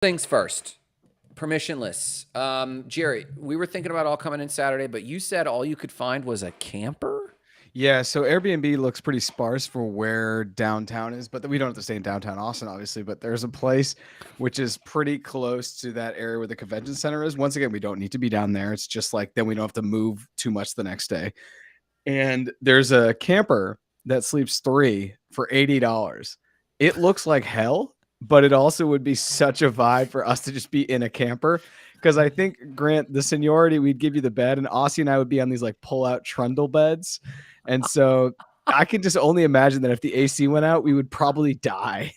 Things first. Permissionless. Jerry, we were thinking about all coming in Saturday, but you said all you could find was a camper? Yeah, so Airbnb looks pretty sparse for where downtown is, but we don't have to stay in downtown Austin, obviously. But there's a place which is pretty close to that area where the convention center is. Once again, we don't need to be down there. It's just like then we don't have to move too much the next day. And there's a camper that sleeps three for $80. It looks like hell, but it also would be such a vibe for us to just be in a camper. Because I think, Grant, the seniority, we'd give you the bed, and Aussie and I would be on these like pull out trundle beds. And so I can just only imagine that if the AC went out, we would probably die.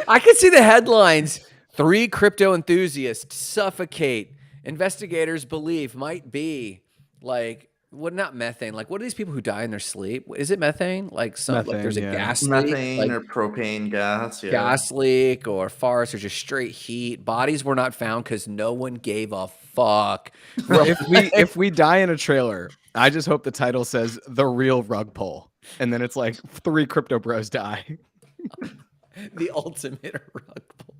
I could see the headlines. 3 crypto enthusiasts suffocate. Investigators believe might be like what not methane. Like what are these people who die in their sleep? Is it methane? Like Methane, there's a yeah. gas leak, Methane like or propane gas. Yeah. gas leak or farce or just straight heat. Bodies were not found because no one gave a fuck. If we die in a trailer, I just hope the title says "The Real Rug Pull," and then it's like 3 crypto bros die. The ultimate rug pull.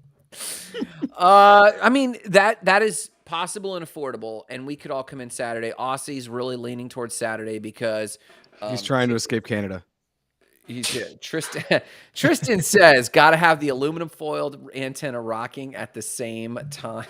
I mean that is possible and affordable, and we could all come in Saturday. Aussie's really leaning towards Saturday because He's trying to escape Canada. Tristan says got to have the aluminum foiled antenna rocking at the same time.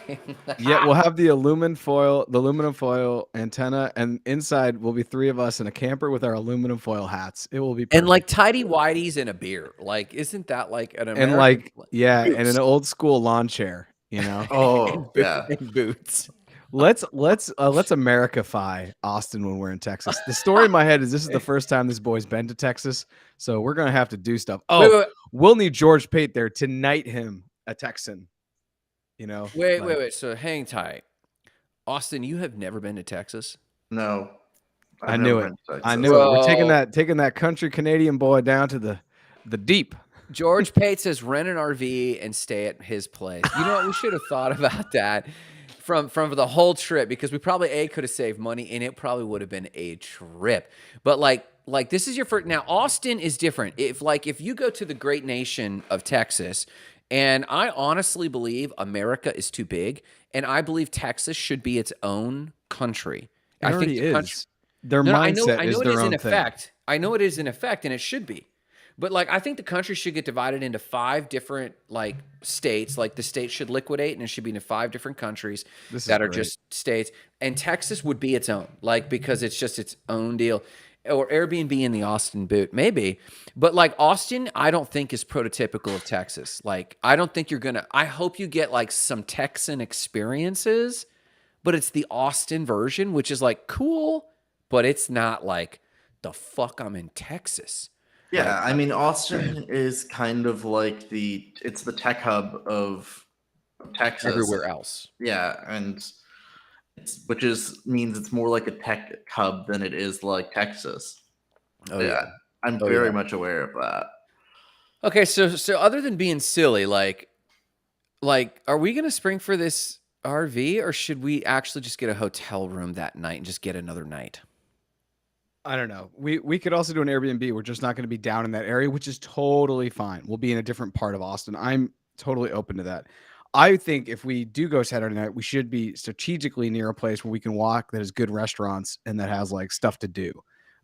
Yeah, we'll have the aluminum foil antenna, and inside will be 3 of us in a camper with our aluminum foil hats. It will be perfect. And like tidy whities and a beer. Like, isn't that like an American? And like boots. and an old school lawn chair, you know. Oh, yeah. And boots. Let's Americafy Austin when we're in Texas. The story in my head is this is the first time this boy's been to Texas, so we're gonna have to do stuff. Oh, Wait. We'll need George Pate there to knight him a Texan. You know. Wait. So hang tight, Austin. You have never been to Texas? No. I knew it. We're taking that country Canadian boy down to the deep. George Pate says rent an RV and stay at his place. You know what? We should have thought about that from the whole trip because we probably could have saved money and it probably would have been a trip. But like this is your first. Now Austin is different. If you go to the great nation of Texas, and I honestly believe America is too big, and I believe Texas should be its own country. It already is. Their No, mindset I know is it their is own in thing. effect. I know it is in effect, and it should be. But like, I think the country should get divided into 5 different like states. Like the states should liquidate, and it should be into 5 different countries that are just states. And Texas would be its own, like because it's just its own deal. Or Airbnb in the Austin boot, maybe. But like Austin, I don't think is prototypical of Texas. Like I don't think you're gonna. I hope you get like some Texan experiences, but it's the Austin version, which is like cool, but it's not like the fuck I'm in Texas. Yeah, I mean, Austin is kind of like it's the tech hub of Texas. Everywhere else. Yeah, and means it's more like a tech hub than it is like Texas. Oh yeah. I'm very much aware of that. Okay, so other than being silly, like are we gonna spring for this RV or should we actually just get a hotel room that night and just get another night? I don't know. We could also do an Airbnb. We're just not going to be down in that area, which is totally fine. We'll be in a different part of Austin. I'm totally open to that. I think if we do go Saturday night, we should be strategically near a place where we can walk that has good restaurants and that has like stuff to do.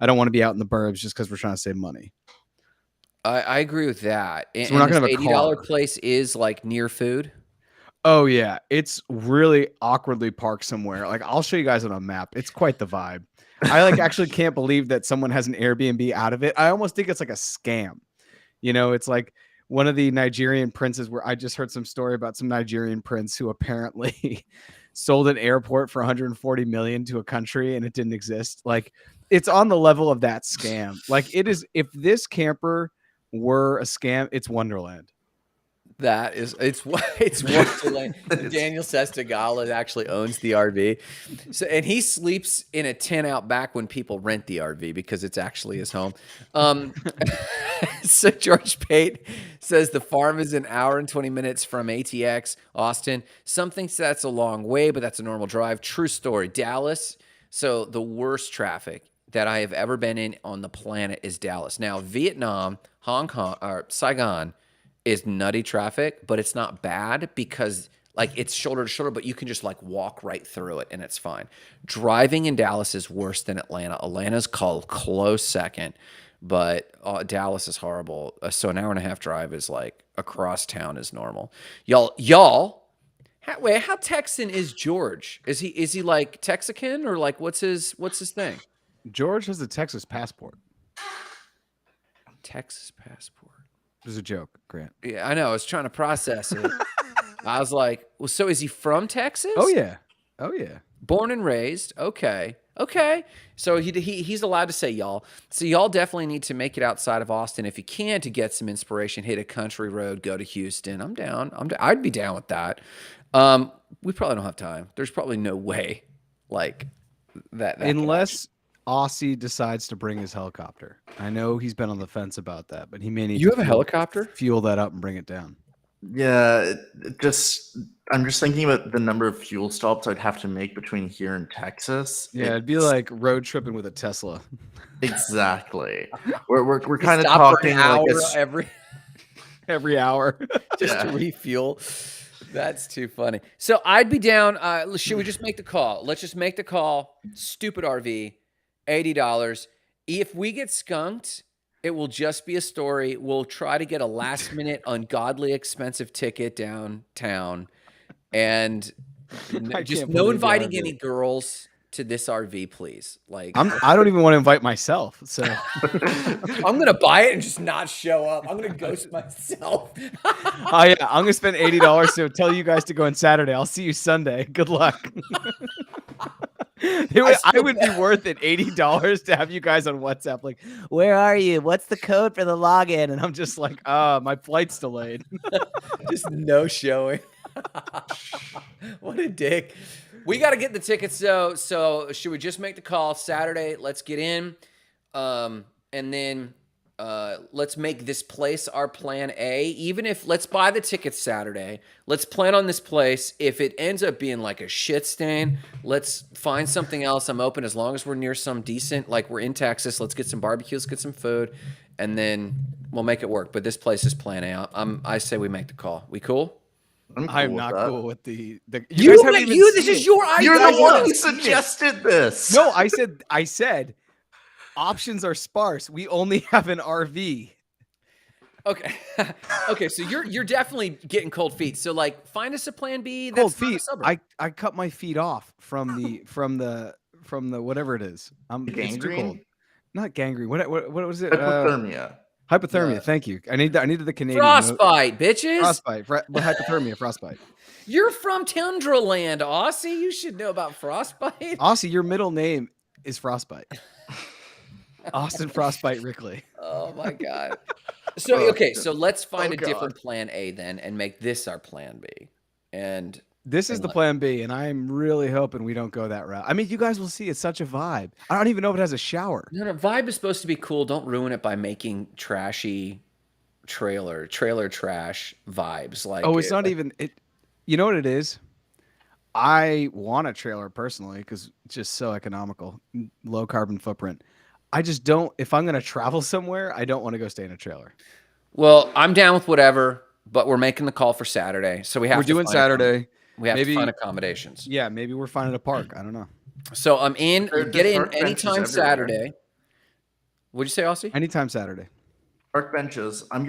I don't want to be out in the burbs just because we're trying to save money. I agree with that. So we're not going to have a $80 car. place is like near food. Oh yeah, it's really awkwardly parked somewhere. Like I'll show you guys on a map. It's quite the vibe. I like actually can't believe that someone has an Airbnb out of it. I almost think it's like a scam. You know, it's like one of the Nigerian princes where I just heard some story about some Nigerian prince who apparently sold an airport for 140 million to a country and it didn't exist. Like it's on the level of that scam. Like it is, if this camper were a scam, it's Wonderland. That is, it's Wonderland. Daniel Sestigala actually owns the RV, so and he sleeps in a tent out back when people rent the RV because it's actually his home. So George Pate says the farm is an hour and 20 minutes from ATX Austin. Some thinks that's a long way, but that's a normal drive. True story. Dallas. So the worst traffic that I have ever been in on the planet is Dallas. Now Vietnam, Hong Kong, or Saigon. is nutty traffic, but it's not bad because like it's shoulder to shoulder, but you can just like walk right through it and it's fine. Driving in Dallas is worse than Atlanta. Atlanta's called close second, but Dallas is horrible. So an hour and a half drive is like across town is normal. Y'all, how Texan is George? Is he like Texican or like what's his thing? George has a Texas passport. Texas passport. It was a joke, Grant. Yeah, I know. I was trying to process it. I was like, well, so is he from Texas? Oh yeah. Oh yeah. Born and raised. Okay. Okay. So he's allowed to say y'all. So y'all definitely need to make it outside of Austin if you can to get some inspiration. Hit a country road. Go to Houston. I'm down. I'd be down with that. We probably don't have time. There's probably no way like that unless Aussie decides to bring his helicopter. I know he's been on the fence about that, but he may need. You have a helicopter? Fuel that up and bring it down. Yeah, I'm just thinking about the number of fuel stops I'd have to make between here and Texas. Yeah, it'd be like road tripping with a Tesla. Exactly. We're kind of talking like every hour just to refuel. That's too funny. So I'd be down. Should we just make the call? Let's just make the call. Stupid RV, $80. If we get skunked, it will just be a story. We'll try to get a last minute, ungodly expensive ticket downtown. And just no inviting any girls to this RV, please. Like I don't even want to invite myself. So I'm going to buy it and just not show up. I'm going to ghost myself. Oh yeah. I'm going to spend $80 to tell you guys to go on Saturday. I'll see you Sunday. Good luck. I would be worth it $80 to have you guys on WhatsApp. Like, where are you? What's the code for the login? And I'm just like, my flight's delayed. Just no showing. What a dick. We got to get the tickets though. So should we just make the call Saturday? Let's get in. And then let's make this place our plan A. Even if let's buy the tickets Saturday, let's plan on this place. If it ends up being like a shit stain, let's find something else. I'm open as long as we're near some decent, like we're in Texas. Let's get some barbecues, get some food, and then we'll make it work. But this place is plan A. I say we make the call. We cool? I'm not cool with the you guys haven't even this is your idea. You're the one who suggested this. No, I said options are sparse. We only have an RV. Okay. Okay, so you're definitely getting cold feet. So like find us a plan B. That's cold feet. I cut my feet off from the whatever it is. I'm gangrene? Not gangrene. What was it? Hypothermia. Hypothermia. Thank you. I needed the Canadian frostbite, bitches. Frostbite. Hypothermia. Frostbite. You're from Tundra Land, Aussie. You should know about frostbite. Aussie, your middle name is Frostbite. Austin Frostbite Rickley. Oh my god. So okay, so let's find a different plan A then and make this our plan B. And this is the plan B, and I'm really hoping we don't go that route. I mean, you guys will see. It's such a vibe. I don't even know if it has a shower. No, vibe is supposed to be cool. Don't ruin it by making trashy trailer trash vibes. Like, oh, it's not even it. You know what it is? I want a trailer personally because it's just so economical, low carbon footprint. I just don't. If I'm going to travel somewhere, I don't want to go stay in a trailer. Well, I'm down with whatever, but we're making the call for Saturday, so we're doing Saturday. We have to find accommodations. Yeah, maybe we're finding a park. I don't know. So I'm in. Get in anytime Saturday. What'd you say, Aussie? Anytime Saturday. Park benches. I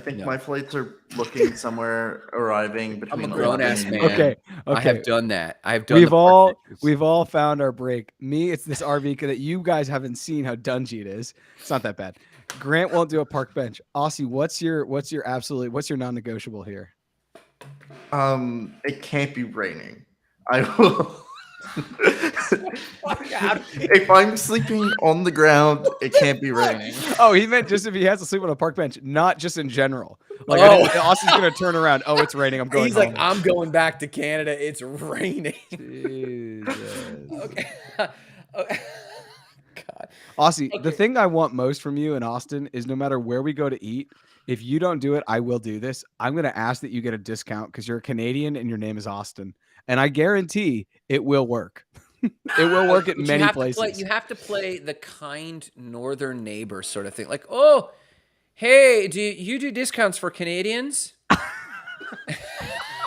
think my flights are looking somewhere arriving between. I'm a grown ass man. Okay. I have done that. I have done. We've all found our break. Me, it's this RV that you guys haven't seen how dungy it is. It's not that bad. Grant won't do a park bench. Aussie, what's your non-negotiable here? It can't be raining. I will. If I'm sleeping on the ground, it can't be raining. Oh, he meant just if he has to sleep on a park bench, not just in general. Like, Austin's gonna turn around. Oh, it's raining. I'm going. He's home. Like, I'm going back to Canada. It's raining. Okay. God. Aussie, the thing I want most from you in Austin is no matter where we go to eat, if you don't do it, I will do this. I'm going to ask that you get a discount because you're a Canadian and your name is Austin. And I guarantee it will work. It will work at many places. You have to play the kind northern neighbor sort of thing. Like, oh, Hey, do you do discounts for Canadians?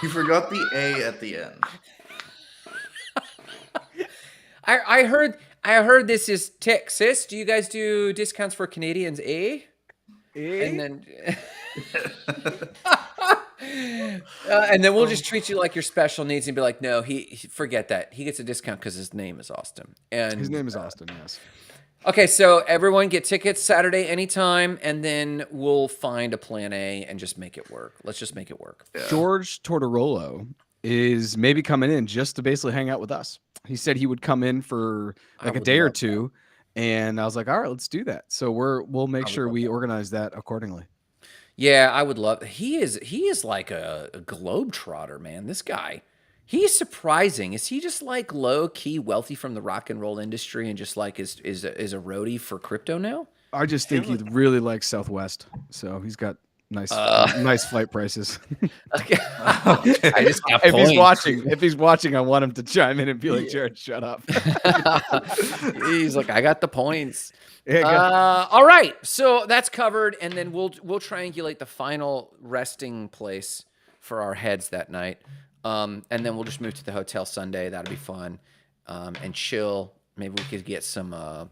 You forgot the A at the end. I heard this is Texas. Do you guys do discounts for Canadians? And then and then we'll just treat you like your special needs and be like, no, he forget that. He gets a discount because his name is Austin. And His name is Austin, yes. okay, so everyone get tickets Saturday anytime, and then we'll find a plan A and just make it work. Let's just make it work. Yeah. George Tortorolo is maybe coming in just to basically hang out with us. He said he would come in for like a day or two, and I was like, all right, let's do that. So we'll make sure we organize that accordingly. Yeah, I would love. He is like a globetrotter, man. This guy, he's surprising. Is he just like low key wealthy from the rock and roll industry and just like is a roadie for crypto now? I just think he really likes Southwest, so he's got nice flight prices. Okay. I just got if he's watching, I want him to chime in and be like, Jared, shut up. He's like, I got the points. All right, so that's covered, and then we'll triangulate the final resting place for our heads that night, and then we'll just move to the hotel Sunday. That'll be fun, and chill. Maybe we could get some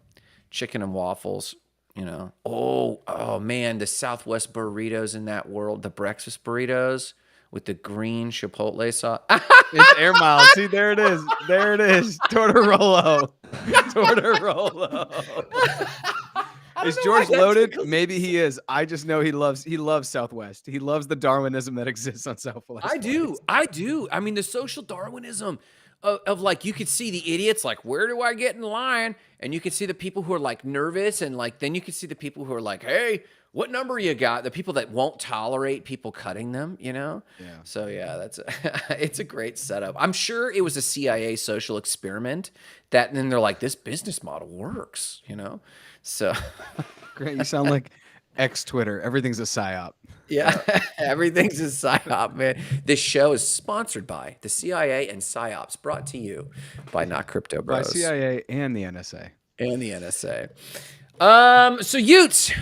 chicken and waffles. You know, oh man, the Southwest burritos in that world, the breakfast burritos with the green chipotle sauce. It's Air Miles. See, there it is. Tortorolo. Is George loaded? Maybe he is. I just know he loves Southwest. He loves the Darwinism that exists on Southwest. I do. I mean, the social Darwinism of like, you could see the idiots like, where do I get in line? And you could see the people who are like nervous, and like then you could see the people who are like, hey, what number you got? The people that won't tolerate people cutting them, you know? Yeah. So yeah, it's a great setup. I'm sure it was a CIA social experiment that, and then they're like, this business model works, you know? So great. You sound like ex-Twitter. Everything's a psyop. Yeah, everything's a psyop, man. This show is sponsored by the CIA and psyops, brought to you by Not Crypto Bros. By CIA and the NSA. So Utes,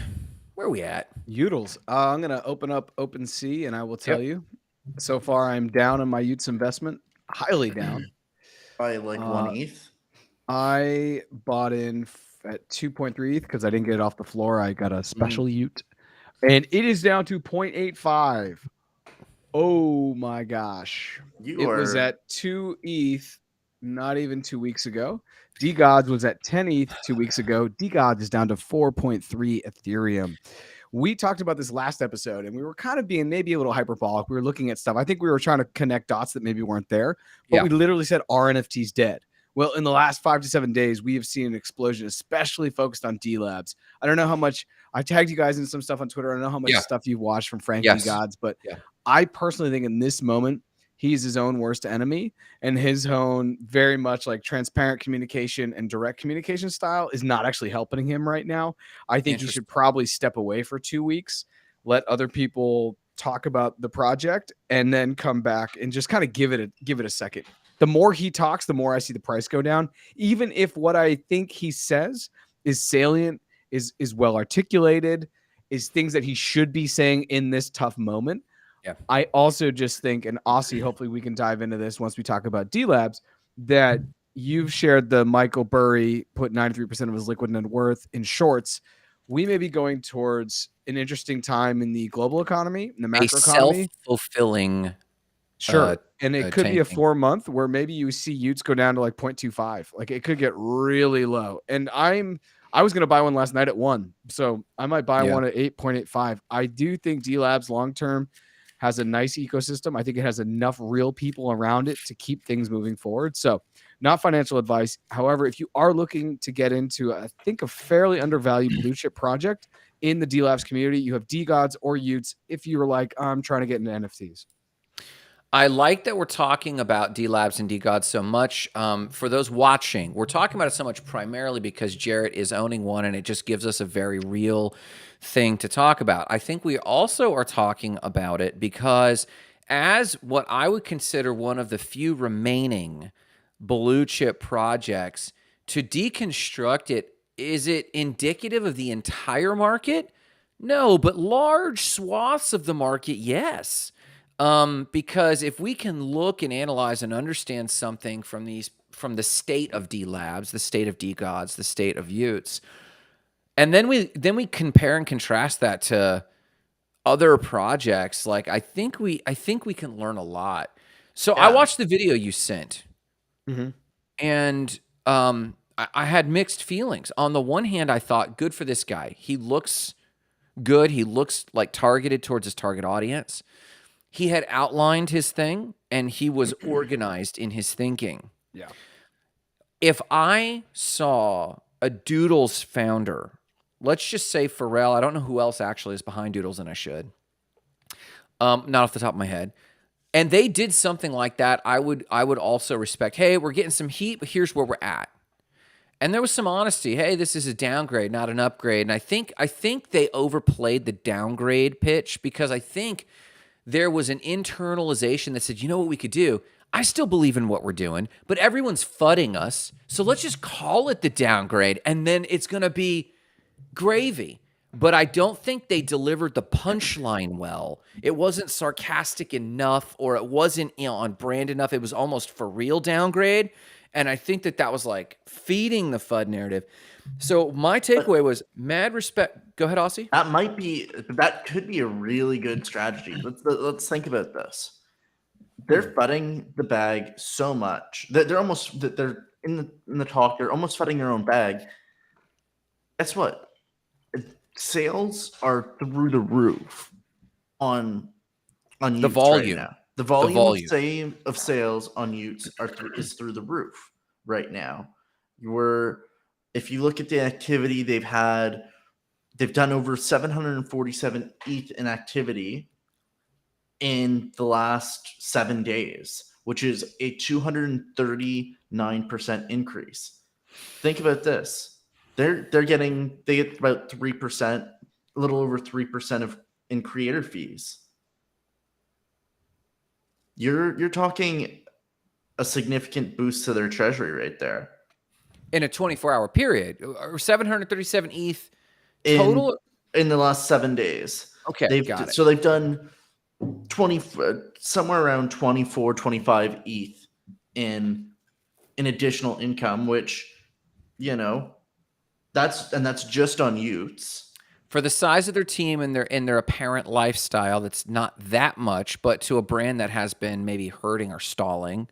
where are we at? Utils. I'm gonna open up OpenSea, and I will tell you. So far, I'm down on my Utes investment, highly down. By like 1 ETH. I bought in at 2.3 ETH because I didn't get it off the floor. I got a special Ute, and it is down to 0.85. Oh my gosh! It was at 2 ETH not even 2 weeks ago. DGods was at 10 ETH 2 weeks ago. DGods is down to 4.3 Ethereum. We talked about this last episode, and we were kind of being maybe a little hyperbolic. We were looking at stuff. I think we were trying to connect dots that maybe weren't there, but we literally said our NFT's dead. Well, in the last 5 to 7 days, we have seen an explosion, especially focused on D Labs. I don't know how much I tagged you guys in some stuff on Twitter. I don't know how much stuff you've watched from Frankie Gods, but I personally think in this moment, he's his own worst enemy, and his own very much like transparent communication and direct communication style is not actually helping him right now. I think he should probably step away for 2 weeks, let other people talk about the project, and then come back and just kind of give it a second. The more he talks, the more I see the price go down, even if what I think he says is salient, is well articulated, is things that he should be saying in this tough moment. Yeah. I also just think, and Aussie, hopefully we can dive into this once we talk about D Labs, that you've shared the Michael Burry put 93% of his liquid net worth in shorts. We may be going towards an interesting time in the global economy, in the macro economy. Self-fulfilling. Sure. And it could be a 4 month where maybe you see Utes go down to like 0.25. Like it could get really low. And I was going to buy one last night at 1. So I might buy one at 8.85. I do think D Labs long-term has a nice ecosystem. I think it has enough real people around it to keep things moving forward. So not financial advice. However, if you are looking to get into, I think, a fairly undervalued blue chip project in the D Labs community, you have DGods or Utes. If you were like, I'm trying to get into NFTs. I like that we're talking about D Labs and DGods so much. For those watching, we're talking about it so much primarily because Jarrett is owning one, and it just gives us a very real thing to talk about. I think we also are talking about it because as what I would consider one of the few remaining blue chip projects, to deconstruct it, is it indicative of the entire market? No, but large swaths of the market, yes. Because if we can look and analyze and understand something from the state of D Labs, the state of D Gods, the state of Utes, and then we compare and contrast that to other projects, like I think we can learn a lot. So I watched the video you sent, and I had mixed feelings. On the one hand, I thought, good for this guy. He looks good. He looks like targeted towards his target audience. He had outlined his thing, and he was organized in his thinking. Yeah. If I saw a Doodles founder, let's just say Pharrell, I don't know who else actually is behind Doodles, and I should. Not off the top of my head. And they did something like that, I would also respect, hey, we're getting some heat, but here's where we're at. And there was some honesty. Hey, this is a downgrade, not an upgrade. And I think they overplayed the downgrade pitch, because I think there was an internalization that said, you know what we could do? I still believe in what we're doing, but everyone's fudding us. So let's just call it the downgrade, and then it's going to be gravy. But I don't think they delivered the punchline well. It wasn't sarcastic enough, or it wasn't, on brand enough. It was almost for real downgrade. And I think that was like feeding the FUD narrative. So my takeaway was mad respect. Go ahead, Aussie. That could be a really good strategy. Let's think about this. They're fudding the bag so much that they're in the talk. They're almost fudding their own bag. Guess what? Sales are through the roof on the volume. Right now. The volume of sales on Utes is through the roof right now. If you look at the activity they've done over 747 ETH in activity in the last 7 days, which is a 239% increase. Think about this. They get about 3%, a little over 3% in creator fees. You're talking a significant boost to their treasury right there. In a 24-hour period, or 737 ETH total in the last 7 days. Okay, got it. So they've done somewhere around 24, 25 ETH in additional income, which, that's just on Utes. For the size of their team and their apparent lifestyle, that's not that much, but to a brand that has been maybe hurting or stalling,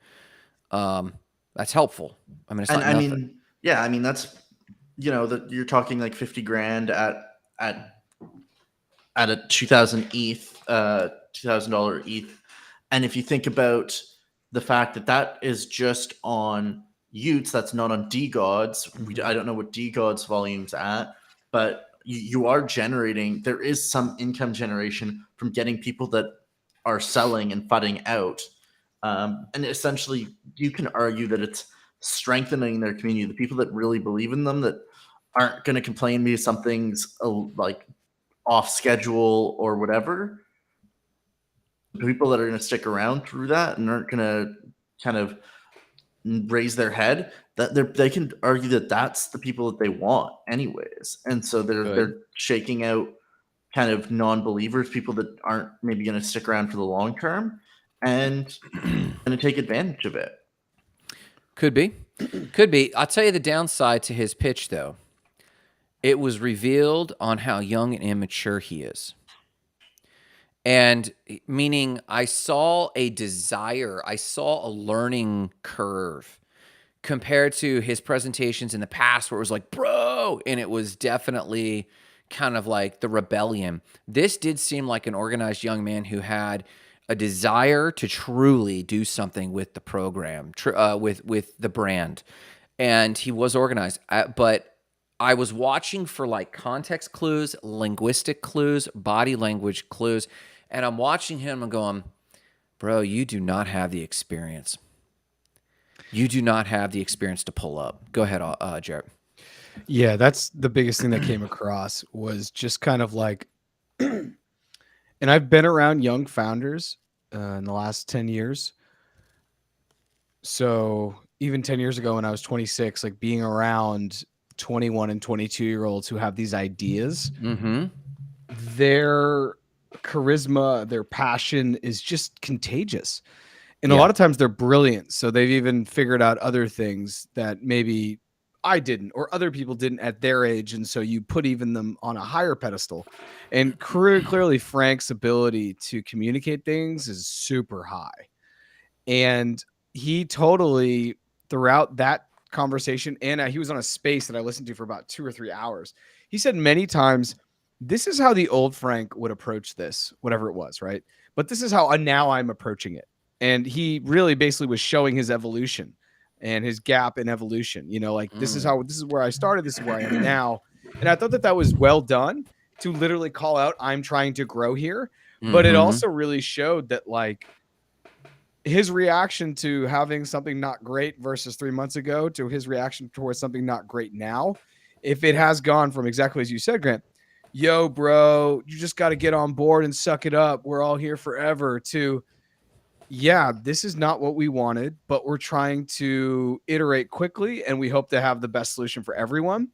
that's helpful. I mean, it's not nothing. That's, you're talking like 50 grand at a 2,000 ETH, $2,000 ETH. And if you think about the fact that is just on Utes, that's not on DGods. I don't know what DGods volume's at, but you are generating, there is some income generation from getting people that are selling and fudding out. And essentially, you can argue that it's strengthening their community. The people that really believe in them, that aren't going to complain because something's like off schedule or whatever. The people that are going to stick around through that and aren't going to kind of raise their head, that they can argue that that's the people that they want anyways. And so they're shaking out kind of non-believers, people that aren't maybe going to stick around for the long term, and going to take advantage of it. Could be. I'll tell you the downside to his pitch, though. It was revealed on how young and immature he is. And meaning I saw a learning curve compared to his presentations in the past where it was like, bro, and it was definitely kind of like the rebellion. This did seem like an organized young man who had a desire to truly do something with the program, with the brand. And he was organized. But I was watching for like context clues, linguistic clues, body language clues. And I'm watching him and going, bro, you do not have the experience. You do not have the experience to pull up. Go ahead, Jarrett. Yeah, that's the biggest thing that came across was just kind of like, and I've been around young founders in the last 10 years. So even 10 years ago when I was 26, like being around 21 and 22-year-olds who have these ideas, their charisma, their passion is just contagious. And a Yeah. lot of times they're brilliant. So they've even figured out other things that maybe I didn't or other people didn't at their age. And so you put even them on a higher pedestal. And clearly Frank's ability to communicate things is super high. And he totally, throughout that conversation, and he was on a space that I listened to for about 2 or 3 hours. He said many times, this is how the old Frank would approach this, whatever it was, right? But this is how now I'm approaching it. And he really basically was showing his evolution and his gap in evolution. You know, like this is where I started, this is where I am now. And I thought that was well done to literally call out, I'm trying to grow here. But it also really showed that, like, his reaction to having something not great versus 3 months ago to his reaction towards something not great now, if it has gone from exactly as you said, Grant, yo, bro, you just got to get on board and suck it up, we're all here forever, to, yeah, this is not what we wanted, but we're trying to iterate quickly and we hope to have the best solution for everyone,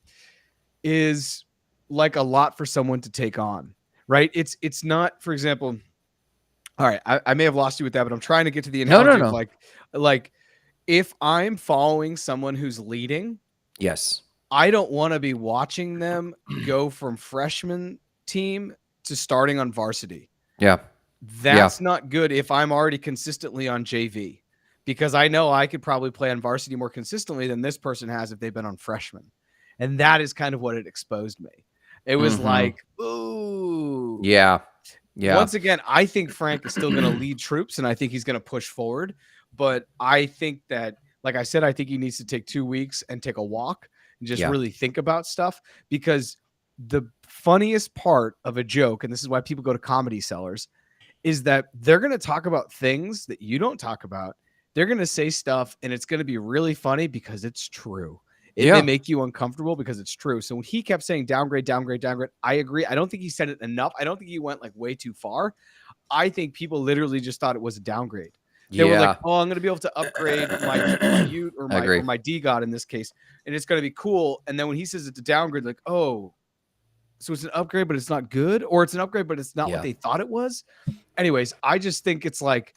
is like a lot for someone to take on, right? It's not, for example, all right, I may have lost you with that, but I'm trying to get to the analogy of like if I'm following someone who's leading, Yes. I don't want to be watching them go from freshman team to starting on varsity. Yeah. That's not good if I'm already consistently on JV, because I know I could probably play on varsity more consistently than this person has if they've been on freshman. And that is kind of what it exposed me. It was like, ooh. Yeah. Yeah. Once again, I think Frank is still going to lead troops and I think he's going to push forward. But I think that, like I said, I think he needs to take 2 weeks and take a walk and just really think about stuff, because the funniest part of a joke, and this is why people go to Comedy Sellers, is that they're going to talk about things that you don't talk about. They're going to say stuff and it's going to be really funny because it's true. It may make you uncomfortable because it's true. So when he kept saying downgrade, downgrade, downgrade, I agree. I don't think he said it enough. I don't think he went like way too far. I think people literally just thought it was a downgrade. They were like, oh, I'm going to be able to upgrade my Ute or my D God in this case, and it's going to be cool. And then when he says it's a downgrade, like, oh, so it's an upgrade, but it's not good, or it's an upgrade, but it's not what they thought it was. Anyways, I just think it's like,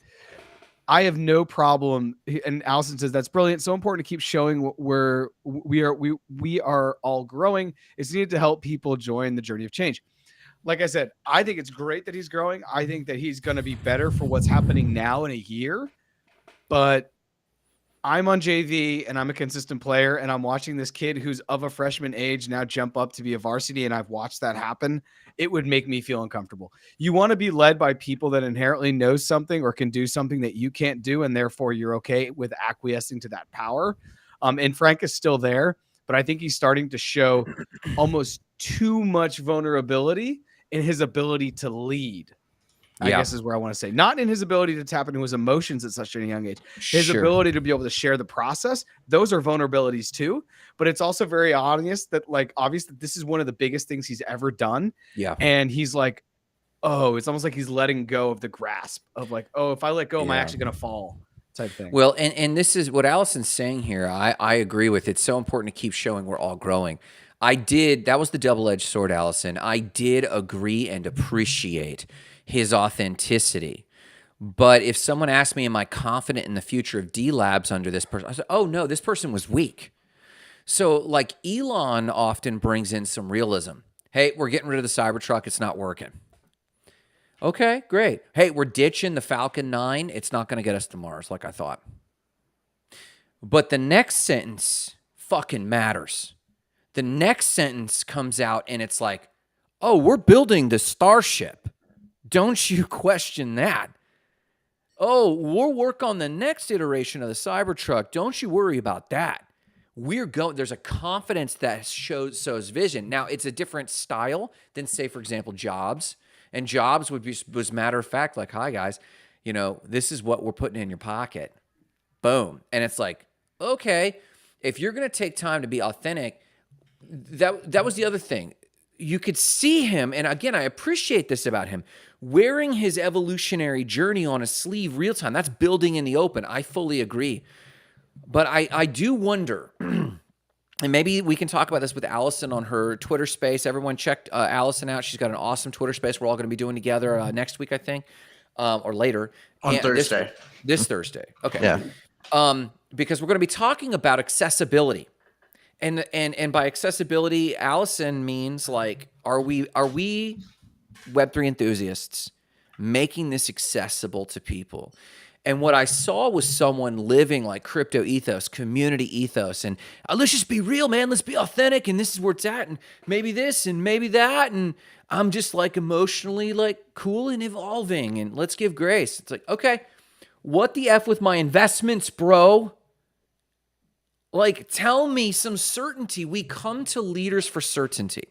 I have no problem. And Allison says that's brilliant. So important to keep showing where we are all growing. It's needed to help people join the journey of change. Like I said, I think it's great that he's growing. I think that he's going to be better for what's happening now in a year. But I'm on JV and I'm a consistent player, and I'm watching this kid who's of a freshman age now jump up to be a varsity, and I've watched that happen. It would make me feel uncomfortable. You want to be led by people that inherently know something or can do something that you can't do, and therefore you're okay with acquiescing to that power. And Frank is still there, but I think he's starting to show almost too much vulnerability in his ability to lead. I guess is where I want to say, not in his ability to tap into his emotions at such a young age, his ability to be able to share the process. Those are vulnerabilities too, but it's also very obvious that, like, obviously this is one of the biggest things he's ever done. Yeah. And he's like, oh, it's almost like he's letting go of the grasp of like, oh, if I let go, am I actually going to fall type thing. Well, and this is what Allison's saying here. I agree with. It's so important to keep showing we're all growing. That was the double-edged sword, Allison. I did agree and appreciate his authenticity. But if someone asked me, am I confident in the future of D-Labs under this person? I said, oh, no, this person was weak. So, like, Elon often brings in some realism. Hey, we're getting rid of the Cybertruck. It's not working. Okay, great. Hey, we're ditching the Falcon 9. It's not going to get us to Mars like I thought. But the next sentence fucking matters. The next sentence comes out and it's like, oh, we're building the Starship. Don't you question that. Oh, we'll work on the next iteration of the Cybertruck. Don't you worry about that. There's a confidence that shows vision. Now, it's a different style than, say, for example, Jobs. And Jobs was matter of fact, like, hi, guys, this is what we're putting in your pocket. Boom. And it's like, okay, if you're going to take time to be authentic, that was the other thing. You could see him, and again, I appreciate this about him, wearing his evolutionary journey on his sleeve real time. That's building in the open. I fully agree. But I do wonder, and maybe we can talk about this with Allison on her Twitter space. Everyone check Allison out. She's got an awesome Twitter space we're all going to be doing together next week, I think, or later. On Thursday. This Thursday. Okay. Yeah. Because we're going to be talking about accessibility. And by accessibility, Allison means like, are we Web3 enthusiasts making this accessible to people? And what I saw was someone living like crypto ethos, community ethos, and let's just be real, man. Let's be authentic, and this is where it's at, and maybe this and maybe that, and I'm just like emotionally like cool and evolving, and let's give grace. It's like, okay, what the F with my investments, bro? Like, tell me some certainty. We come to leaders for certainty.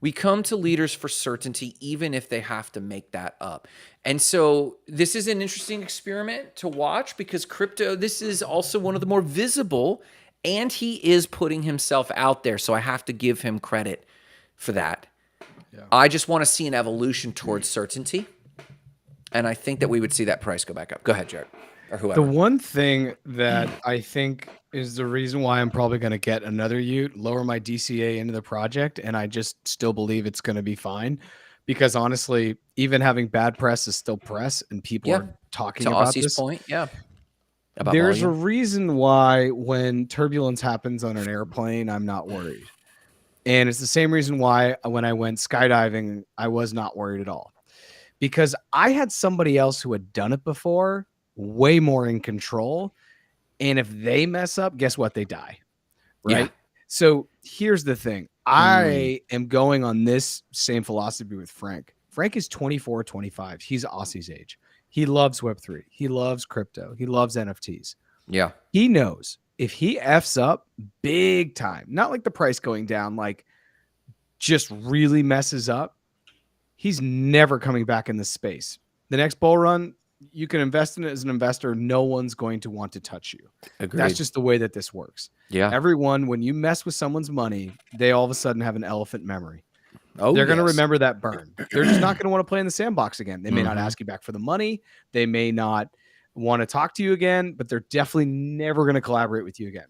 We come to leaders for certainty, even if they have to make that up. And so this is an interesting experiment to watch because crypto, this is also one of the more visible, and he is putting himself out there. So I have to give him credit for that. Yeah. I just want to see an evolution towards certainty. And I think that we would see that price go back up. Go ahead, Jared, or whoever. The one thing that I think is the reason why I'm probably going to get another Ute, lower my DCA into the project, and I just still believe it's going to be fine. Because honestly, even having bad press is still press, and people are talking about Aussie's this. Point, There's a reason why when turbulence happens on an airplane, I'm not worried. And it's the same reason why when I went skydiving, I was not worried at all. Because I had somebody else who had done it before, way more in control. And if they mess up, guess what? They die. Right? Yeah. So here's the thing. I am going on this same philosophy with Frank. Frank is 24, 25. He's Aussie's age. He loves Web3. He loves crypto. He loves NFTs. Yeah. He knows if he F's up big time, not like the price going down, like just really messes up, he's never coming back in this space. The next bull run, you can invest in it as an investor. No one's going to want to touch you. Agreed. That's just the way that this works. Yeah. Everyone, when you mess with someone's money, they all of a sudden have an elephant memory. Oh, they're going to remember that burn. They're just not going to want to play in the sandbox again. They may not ask you back for the money. They may not want to talk to you again, but they're definitely never going to collaborate with you again.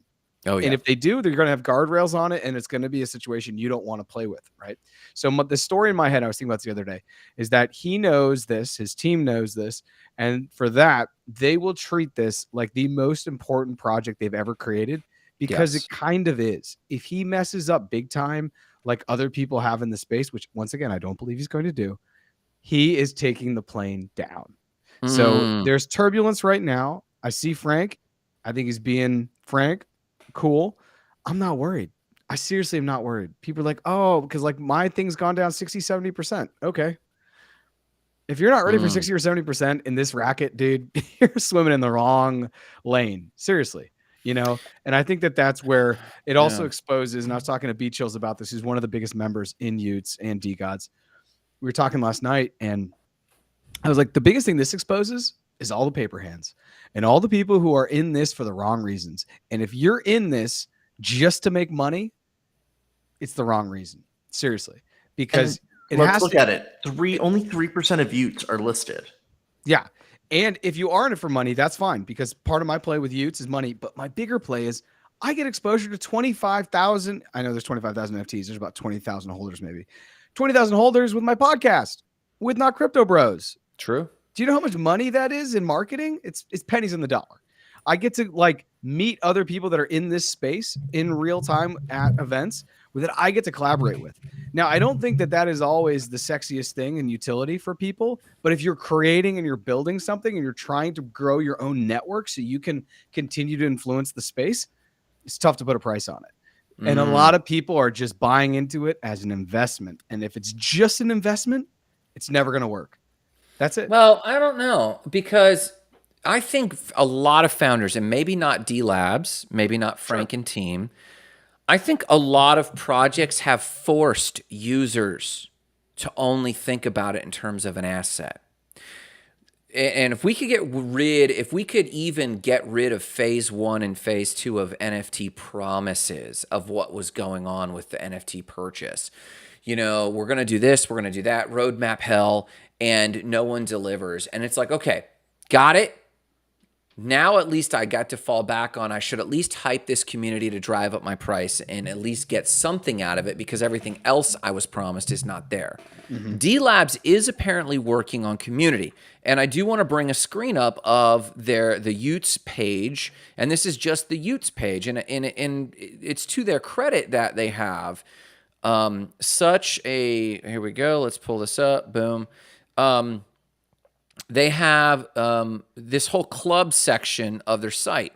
Oh, yeah. And if they do, they're going to have guardrails on it, and it's going to be a situation you don't want to play with, right? So the story in my head I was thinking about the other day is that he knows this, his team knows this, and for that, they will treat this like the most important project they've ever created because it kind of is. If he messes up big time, like other people have in the space, which once again, I don't believe he's going to do, he is taking the plane down. So there's turbulence right now. I see Frank. I think he's being Frank. Cool. I'm not worried. I seriously am not worried. People are like, oh, because like my thing's gone down 60, 70%. Okay. If you're not ready for 60 or 70% in this racket, dude, you're swimming in the wrong lane. Seriously. You know, and I think that that's where it also exposes, and I was talking to B Chills about this, who's one of the biggest members in Utes and D-Gods. We were talking last night, and I was like, the biggest thing this exposes is all the paper hands and all the people who are in this for the wrong reasons. And if you're in this just to make money, it's the wrong reason. Seriously. Because let's look at it. Only 3% of Utes are listed. Yeah. And if you are in it for money, that's fine, because part of my play with Utes is money. But my bigger play is I get exposure to 25,000. I know there's 25,000 NFTs. There's about 20,000 holders, maybe 20,000 holders with my podcast with Not Crypto Bros. True. Do you know how much money that is in marketing? It's pennies on the dollar. I get to like meet other people that are in this space in real time at events that I get to collaborate with. Now, I don't think that is always the sexiest thing in utility for people, but if you're creating and you're building something and you're trying to grow your own network so you can continue to influence the space, it's tough to put a price on it. And a lot of people are just buying into it as an investment. And if it's just an investment, it's never going to work. That's it. Well, I don't know, because I think a lot of founders, and maybe not D Labs, maybe not Frank and team, I think a lot of projects have forced users to only think about it in terms of an asset. And if we could even get rid of phase 1 and phase 2 of NFT promises of what was going on with the NFT purchase, you know, we're going to do this, we're going to do that, roadmap hell, and no one delivers. And it's like, okay, got it. now at least I got to fall back on, I should at least hype this community to drive up my price and at least get something out of it, because everything else I was promised is not there. D Labs is apparently working on community, and I do want to bring a screen up of the Utes page, and this is just the Utes page, and it's to their credit that they have such a, here we go, let's pull this up, boom. They have this whole club section of their site.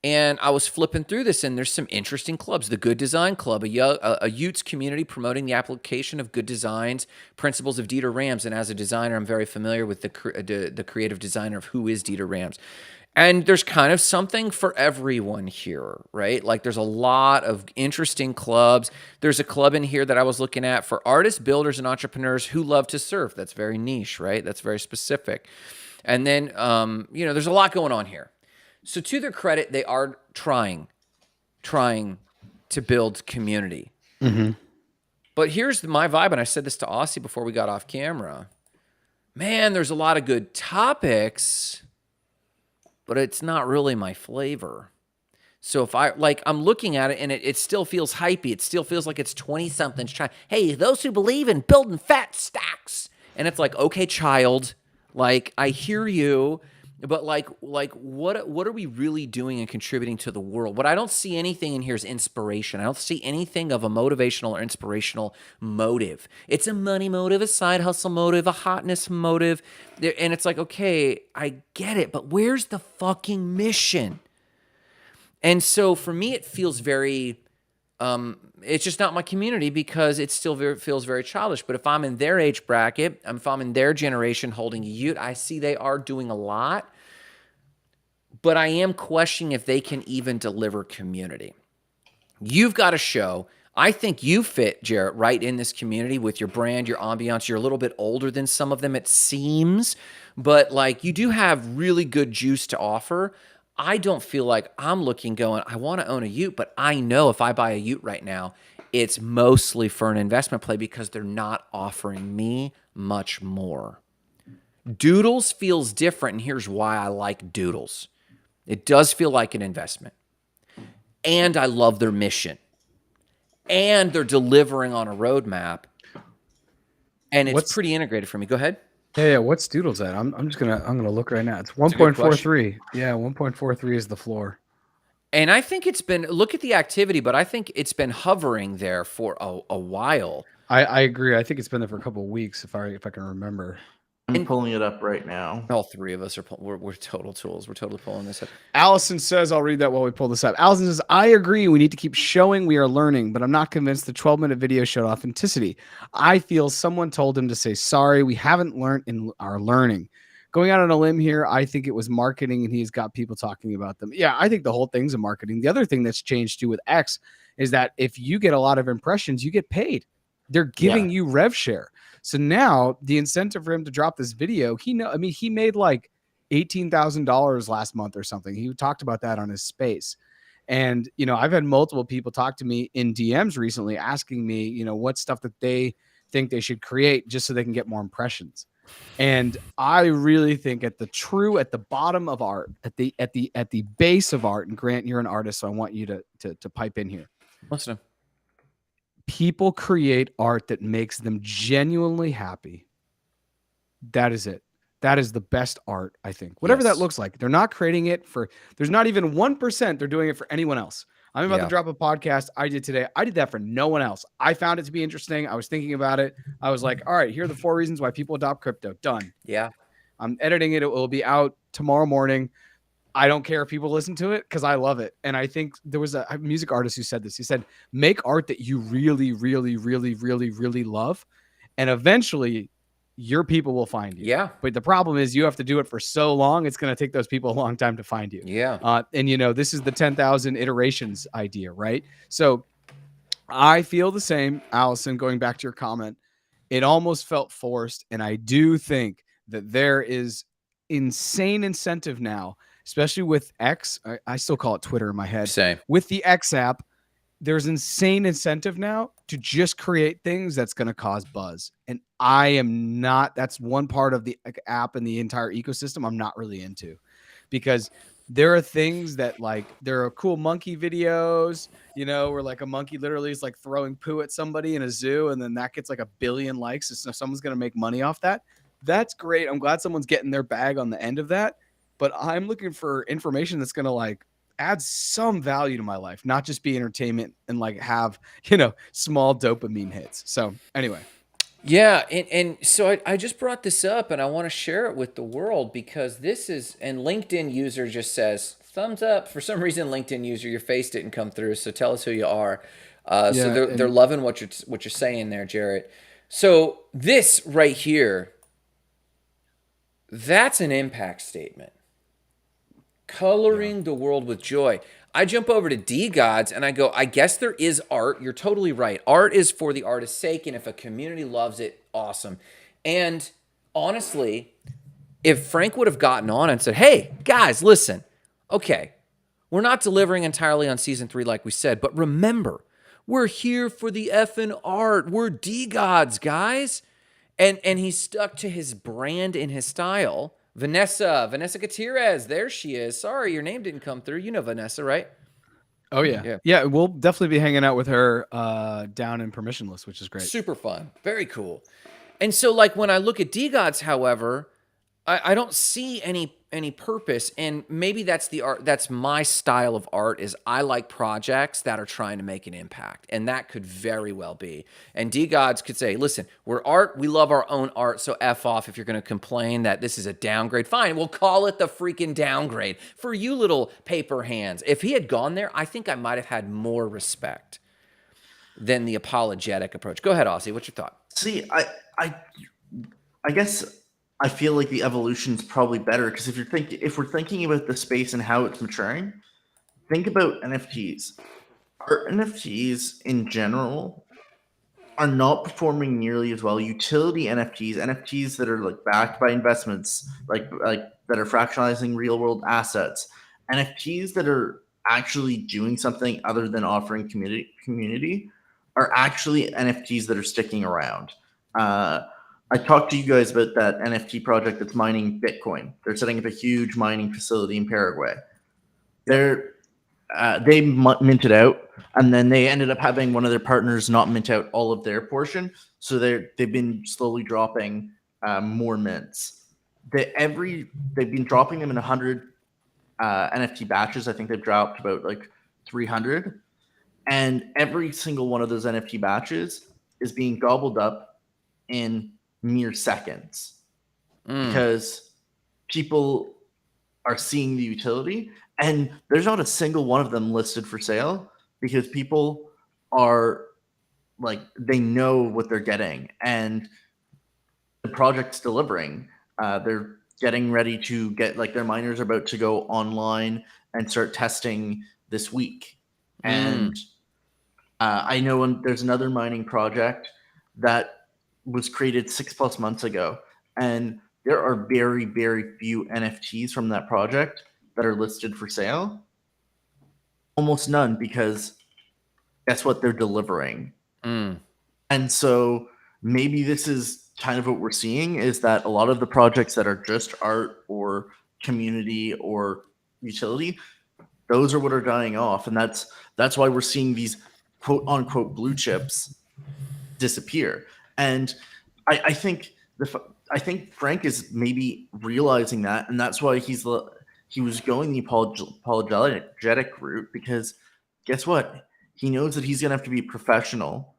And I was flipping through this, and there's some interesting clubs. The Good Design Club, a Utes community promoting the application of good designs, principles of Dieter Rams. And as a designer, I'm very familiar with the creative designer of who is Dieter Rams. And there's kind of something for everyone here, right? Like there's a lot of interesting clubs. There's a club in here that I was looking at for artists, builders, and entrepreneurs who love to surf. That's very niche, right? That's very specific. And then, there's a lot going on here. So to their credit, they are trying to build community. But here's my vibe, and I said this to Aussie before we got off camera. Man, there's a lot of good topics, but it's not really my flavor. So if I'm looking at it and it still feels hypey. It still feels like it's 20-somethings trying, hey, those who believe in building fat stacks. And it's like, okay, child, like I hear you, but like what are we really doing and contributing to the world? What I don't see anything in here is inspiration. I don't see anything of a motivational or inspirational motive. It's a money motive, a side hustle motive, a hotness motive. And it's like, okay, I get it, but where's the fucking mission? And so for me, it feels very, it's just not my community because it still feels very childish. But if I'm in their age bracket, if I'm in their generation holding a Ute, I see they are doing a lot. But I am questioning if they can even deliver community. You've got a show. I think you fit, Jarrett, right in this community with your brand, your ambiance. You're a little bit older than some of them, it seems. But like you do have really good juice to offer. I don't feel like I'm looking going, I want to own a Ute, but I know if I buy a Ute right now, it's mostly for an investment play because they're not offering me much more. Doodles feels different, and here's why I like Doodles. It does feel like an investment. And I love their mission. And they're delivering on a roadmap. And it's pretty integrated for me. Go ahead. Yeah. What's Doodles at? I'm gonna look right now. It's 1.43. Yeah, 1.43 is the floor. And I think it's been, look at the activity, but I think it's been hovering there for a while. I agree. I think it's been there for a couple of weeks, if I can remember. I'm pulling it up right now. All three of us are we're total tools. We're totally pulling this up. Allison says, I'll read that while we pull this up. Allison says, I agree. We need to keep showing we are learning, but I'm not convinced the 12-minute video showed authenticity. I feel someone told him to say, sorry, we haven't learned in our learning. Going out on a limb here, I think it was marketing and he's got people talking about them. Yeah, I think the whole thing's a marketing. The other thing that's changed too with X is that if you get a lot of impressions, you get paid. They're giving you rev share. So now the incentive for him to drop this video, he made like $18,000 last month or something. He talked about that on his space. And, I've had multiple people talk to me in DMs recently asking me, what stuff that they think they should create just so they can get more impressions. And I really think at the bottom of art, at the base of art, and Grant, you're an artist, so I want you to pipe in here. Listen. People create art that makes them genuinely happy. That is it. That is the best art, I think. Whatever that looks like. They're not creating it there's not even 1% they're doing it for anyone else. I'm about to drop a podcast I did today. I did that for no one else. I found it to be interesting. I was thinking about it. I was like, all right, here are the 4 reasons why people adopt crypto. Done. Yeah. I'm editing it. It will be out tomorrow morning. I don't care if people listen to it because I love it. And I think there was a music artist who said this. He said, make art that you really, really, really, really, really love. And eventually your people will find you. Yeah. But the problem is you have to do it for so long. It's going to take those people a long time to find you. Yeah. And this is the 10,000 iterations idea, right? So I feel the same, Allison, going back to your comment. It almost felt forced. And I do think that there is insane incentive now, especially with X. I still call it Twitter in my head. Same. With the X app, there's insane incentive now to just create things that's going to cause buzz. And I am not, that's one part of the app and the entire ecosystem I'm not really into, because there are things that like there are cool monkey videos, you know, where like a monkey literally is like throwing poo at somebody in a zoo, and then that gets like 1 billion likes. So someone's gonna make money off that. That's great. I'm glad someone's getting their bag on the end of that. But I'm looking for information that's gonna like add some value to my life, not just be entertainment and like have, you know, small dopamine hits. So anyway. Yeah, and so I just brought this up and I want to share it with the world because this is, and LinkedIn user just says thumbs up. For some reason, LinkedIn user, your face didn't come through, so tell us who you are. So Yeah, they're and loving what you're saying there, Jarrett. So this right here, that's an impact statement. Coloring the world with joy. I jump over to D Gods and I go, I guess there is art. You're totally right. Art is for the artist's sake, and if a community loves it, awesome. And honestly, if Frank would have gotten on and said, hey, guys, listen, okay, we're not delivering entirely on season 3 like we said, but remember, we're here for the effing art. We're D Gods, guys. And he stuck to his brand and his style. Vanessa Gutierrez, there she is. Sorry, your name didn't come through. You know Vanessa, right? oh yeah, we'll definitely be hanging out with her down in Permissionless, which is great. Super fun. Very cool. And so, like, when I look at D-Gods, however, I don't see any purpose, and maybe that's the art. That's my style of art. Is I like projects that are trying to make an impact, and that could very well be. And D Gods could say, "Listen, we're art. We love our own art. So f off if you're going to complain that this is a downgrade. Fine, we'll call it the freaking downgrade for you little paper hands." If he had gone there, I think I might have had more respect than the apologetic approach. Go ahead, Aussie. What's your thought? See, I guess I feel like the evolution is probably better because if we're thinking about the space and how it's maturing, think about NFTs. Our NFTs in general are not performing nearly as well. Utility NFTs that are like backed by investments, like that are fractionalizing real world assets, NFTs that are actually doing something other than offering community are actually NFTs that are sticking around. I talked to you guys about that NFT project that's mining Bitcoin. They're setting up a huge mining facility in Paraguay. They minted out, and then they ended up having one of their partners not mint out all of their portion. So they've been slowly dropping more mints. They've been dropping them in 100 NFT batches. I think they've dropped about like 300, and every single one of those NFT batches is being gobbled up in mere seconds because people are seeing the utility, and there's not a single one of them listed for sale because people are like, they know what they're getting and the project's delivering. They're getting ready to get, like, their miners are about to go online and start testing this week. And I know there's another mining project that was created 6+ months ago, and there are very, very few NFTs from that project that are listed for sale. Almost none, because guess what? They're delivering. And so maybe this is kind of what we're seeing, is that a lot of the projects that are just art or community or utility, those are what are dying off. And that's why we're seeing these quote unquote blue chips disappear. And I think Frank is maybe realizing that, and that's why he was going the apologetic route, because guess what? He knows that he's gonna have to be professional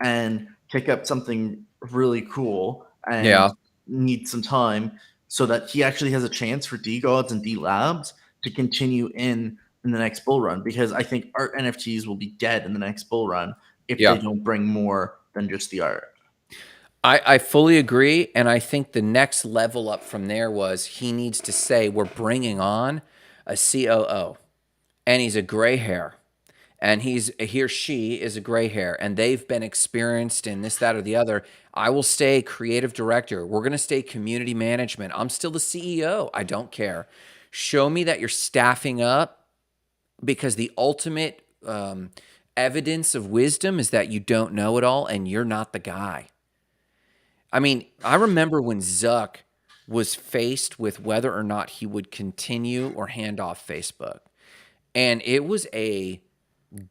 and pick up something really cool and need some time so that he actually has a chance for D Gods and D Labs to continue in the next bull run, because I think art NFTs will be dead in the next bull run if they don't bring more than just the art. I fully agree, and I think the next level up from there was he needs to say, we're bringing on a COO, and he's a gray hair, and he or she is a gray hair, and they've been experienced in this, that, or the other. I will stay creative director. We're going to stay community management. I'm still the CEO. I don't care. Show me that you're staffing up, because the ultimate evidence of wisdom is that you don't know it all and you're not the guy. I mean, I remember when Zuck was faced with whether or not he would continue or hand off Facebook. And it was a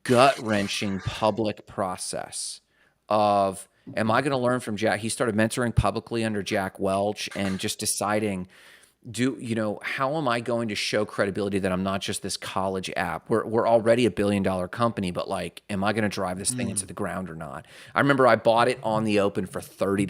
gut-wrenching public process of, am I going to learn from Jack? He started mentoring publicly under Jack Welch and just deciding, how am I going to show credibility that I'm not just this college app? We're already a $1 billion company, but like, am I going to drive this thing into the ground or not? I remember I bought it on the open for $30,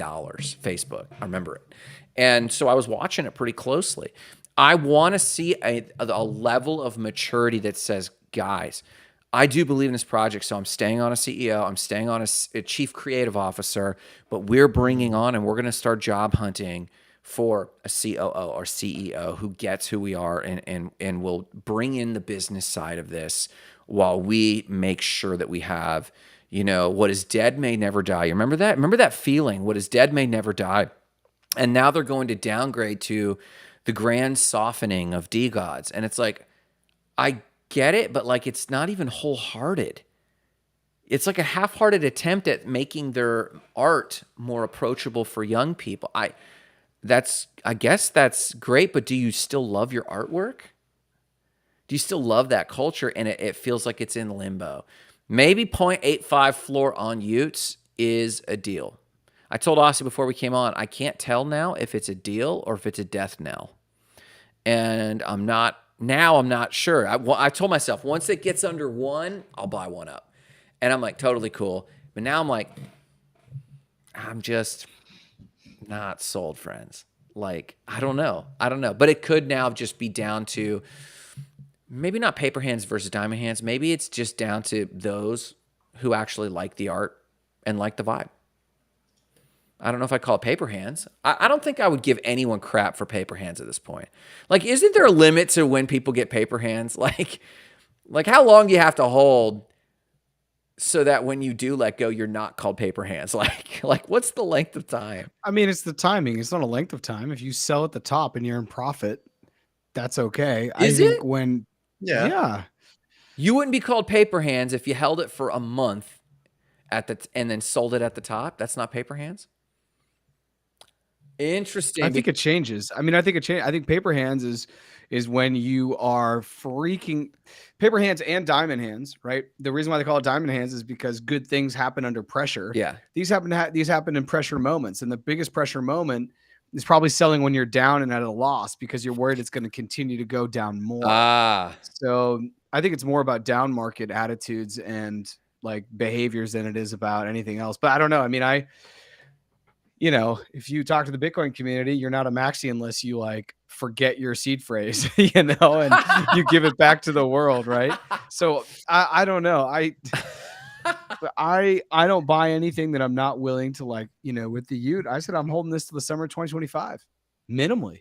Facebook. I remember it. And so I was watching it pretty closely. I want to see a level of maturity that says, guys, I do believe in this project, so I'm staying on a CEO, I'm staying on a chief creative officer, but we're bringing on and we're going to start job hunting for a COO or CEO who gets who we are and will bring in the business side of this while we make sure that we have, what is dead may never die. You remember that? Remember that feeling? What is dead may never die. And now they're going to downgrade to the grand softening of DeGods. And it's like, I get it, but like, it's not even wholehearted. It's like a half-hearted attempt at making their art more approachable for young people. I guess that's great, but do you still love your artwork? Do you still love that culture? And it feels like it's in limbo. Maybe 0.85 floor on Utes is a deal. I told Aussie before we came on, I can't tell now if it's a deal or if it's a death knell. And I'm not sure. I told myself, once it gets under 1, I'll buy one up. And I'm like, totally cool. But now I'm like, I'm just not sold, friends. Like, I don't know. But it could now just be down to maybe not paper hands versus diamond hands. Maybe it's just down to those who actually like the art and like the vibe. I don't know if I call it paper hands. I don't think I would give anyone crap for paper hands at this point. Like, isn't there a limit to when people get paper hands? Like how long do you have to hold so that when you do let go, you're not called paper hands? Like what's the length of time? I mean, it's the timing. It's not a length of time. If you sell at the top and you're in profit, that's okay. Is it? Yeah. You wouldn't be called paper hands if you held it for a month and then sold it at the top. That's not paper hands. Interesting. I think it changes. I mean, I think paper hands is when you are freaking paper hands and diamond hands, right? The reason why they call it diamond hands is because good things happen under pressure. Yeah. These happen in pressure moments. And the biggest pressure moment is probably selling when you're down and at a loss because you're worried it's going to continue to go down more. So I think it's more about down market attitudes and like behaviors than it is about anything else. But I don't know. I mean, if you talk to the Bitcoin community, you're not a maxi unless you like forget your seed phrase, and you give it back to the world, right? So I don't know. I don't buy anything that I'm not willing to with the Ute. I said I'm holding this to the summer of 2025, minimally,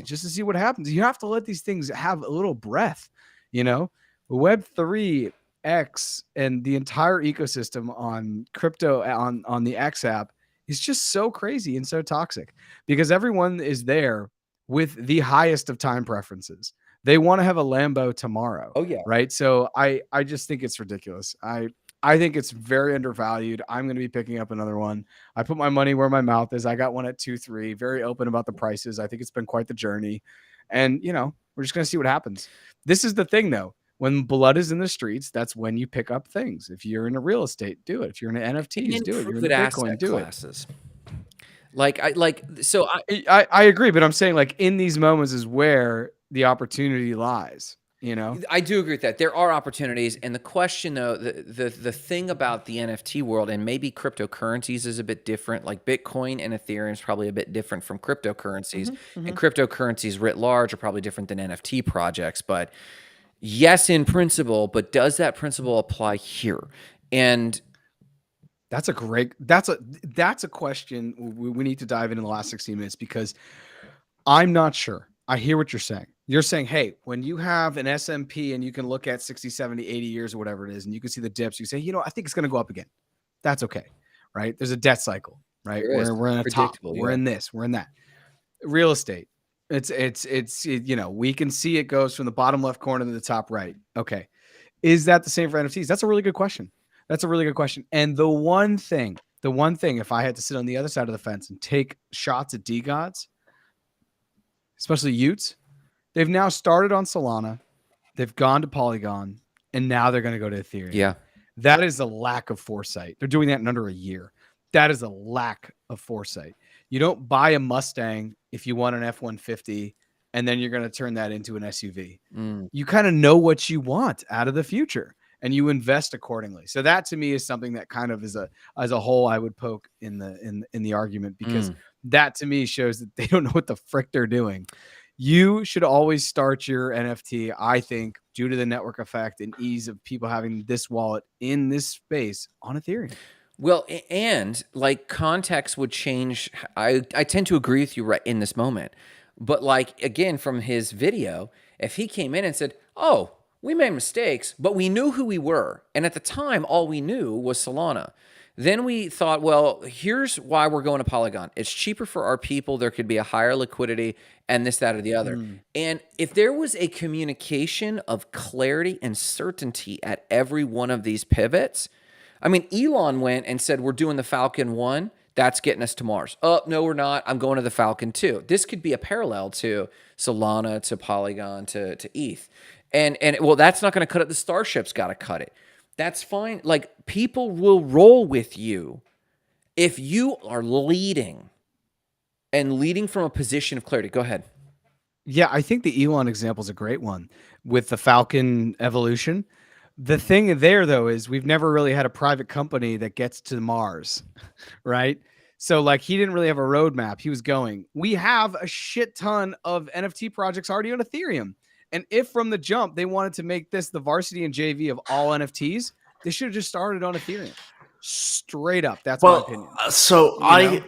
just to see what happens. You have to let these things have a little breath, Web3 X and the entire ecosystem on crypto on the X app. It's just so crazy and so toxic because everyone is there with the highest of time preferences. They want to have a Lambo tomorrow. Oh yeah. Right. So I just think it's ridiculous. I think it's very undervalued. I'm going to be picking up another one. I put my money where my mouth is. I got one at 2.3, very open about the prices. I think it's been quite the journey. And, we're just going to see what happens. This is the thing though. When blood is in the streets, that's when you pick up things. If you're in a real estate, do it. If you're in an NFTs, do it. You're in Bitcoin, do classes. it. I agree, but I'm saying like in these moments is where the opportunity lies. I do agree with that. There are opportunities, and the question though, the thing about the NFT world, and maybe cryptocurrencies is a bit different. Like Bitcoin and Ethereum is probably a bit different from cryptocurrencies, and cryptocurrencies writ large are probably different than NFT projects, but. Yes, in principle, but does that principle apply here? And that's a question we need to dive into in the last 16 minutes because I'm not sure. I hear what you're saying. You're saying, hey, when you have an S&P and you can look at 60, 70, 80 years or whatever it is, and you can see the dips, you say, I think it's going to go up again. That's okay, right? There's a debt cycle, right? We're in a top. We're in this. We're in that. Real estate. It's we can see it goes from the bottom left corner to the top right. Okay. Is that the same for NFTs? That's a really good question. And the one thing, if I had to sit on the other side of the fence and take shots at DeGods, especially Utes, they've now started on Solana, they've gone to Polygon, and now they're going to go to Ethereum. Yeah. That is a lack of foresight. They're doing that in under a year. That is a lack of foresight. You don't buy a Mustang if you want an F-150 and then you're going to turn that into an SUV. You kind of know what you want out of the future and you invest accordingly. So that to me is something that kind of is as a whole I would poke in the argument, because that to me shows that they don't know what the frick they're doing. You should always start your NFT, I think, due to the network effect and ease of people having this wallet in this space, on Ethereum. Well, and like context would change. I tend to agree with you right in this moment. But like, again, from his video, if he came in and said, oh, we made mistakes, but we knew who we were. And at the time, all we knew was Solana. Then we thought, well, here's why we're going to Polygon. It's cheaper for our people. There could be a higher liquidity and this, that, or the other. And if there was a communication of clarity and certainty at every one of these pivots, I mean, Elon went and said, we're doing the Falcon 1. That's getting us to Mars. Oh, no, we're not. I'm going to the Falcon 2. This could be a parallel to Solana, to Polygon, to ETH. And well, that's not going to cut it. The Starship's got to cut it. That's fine. Like, people will roll with you if you are leading and leading from a position of clarity. Go ahead. Yeah, I think the Elon example is a great one with the Falcon evolution. The thing there, though, is we've never really had a private company that gets to Mars, right? So, like, he didn't really have a roadmap. He was going. We have a shit ton of NFT projects already on Ethereum. And if from the jump they wanted to make this the varsity and JV of all NFTs, they should have just started on Ethereum. Straight up. That's my opinion. So I'm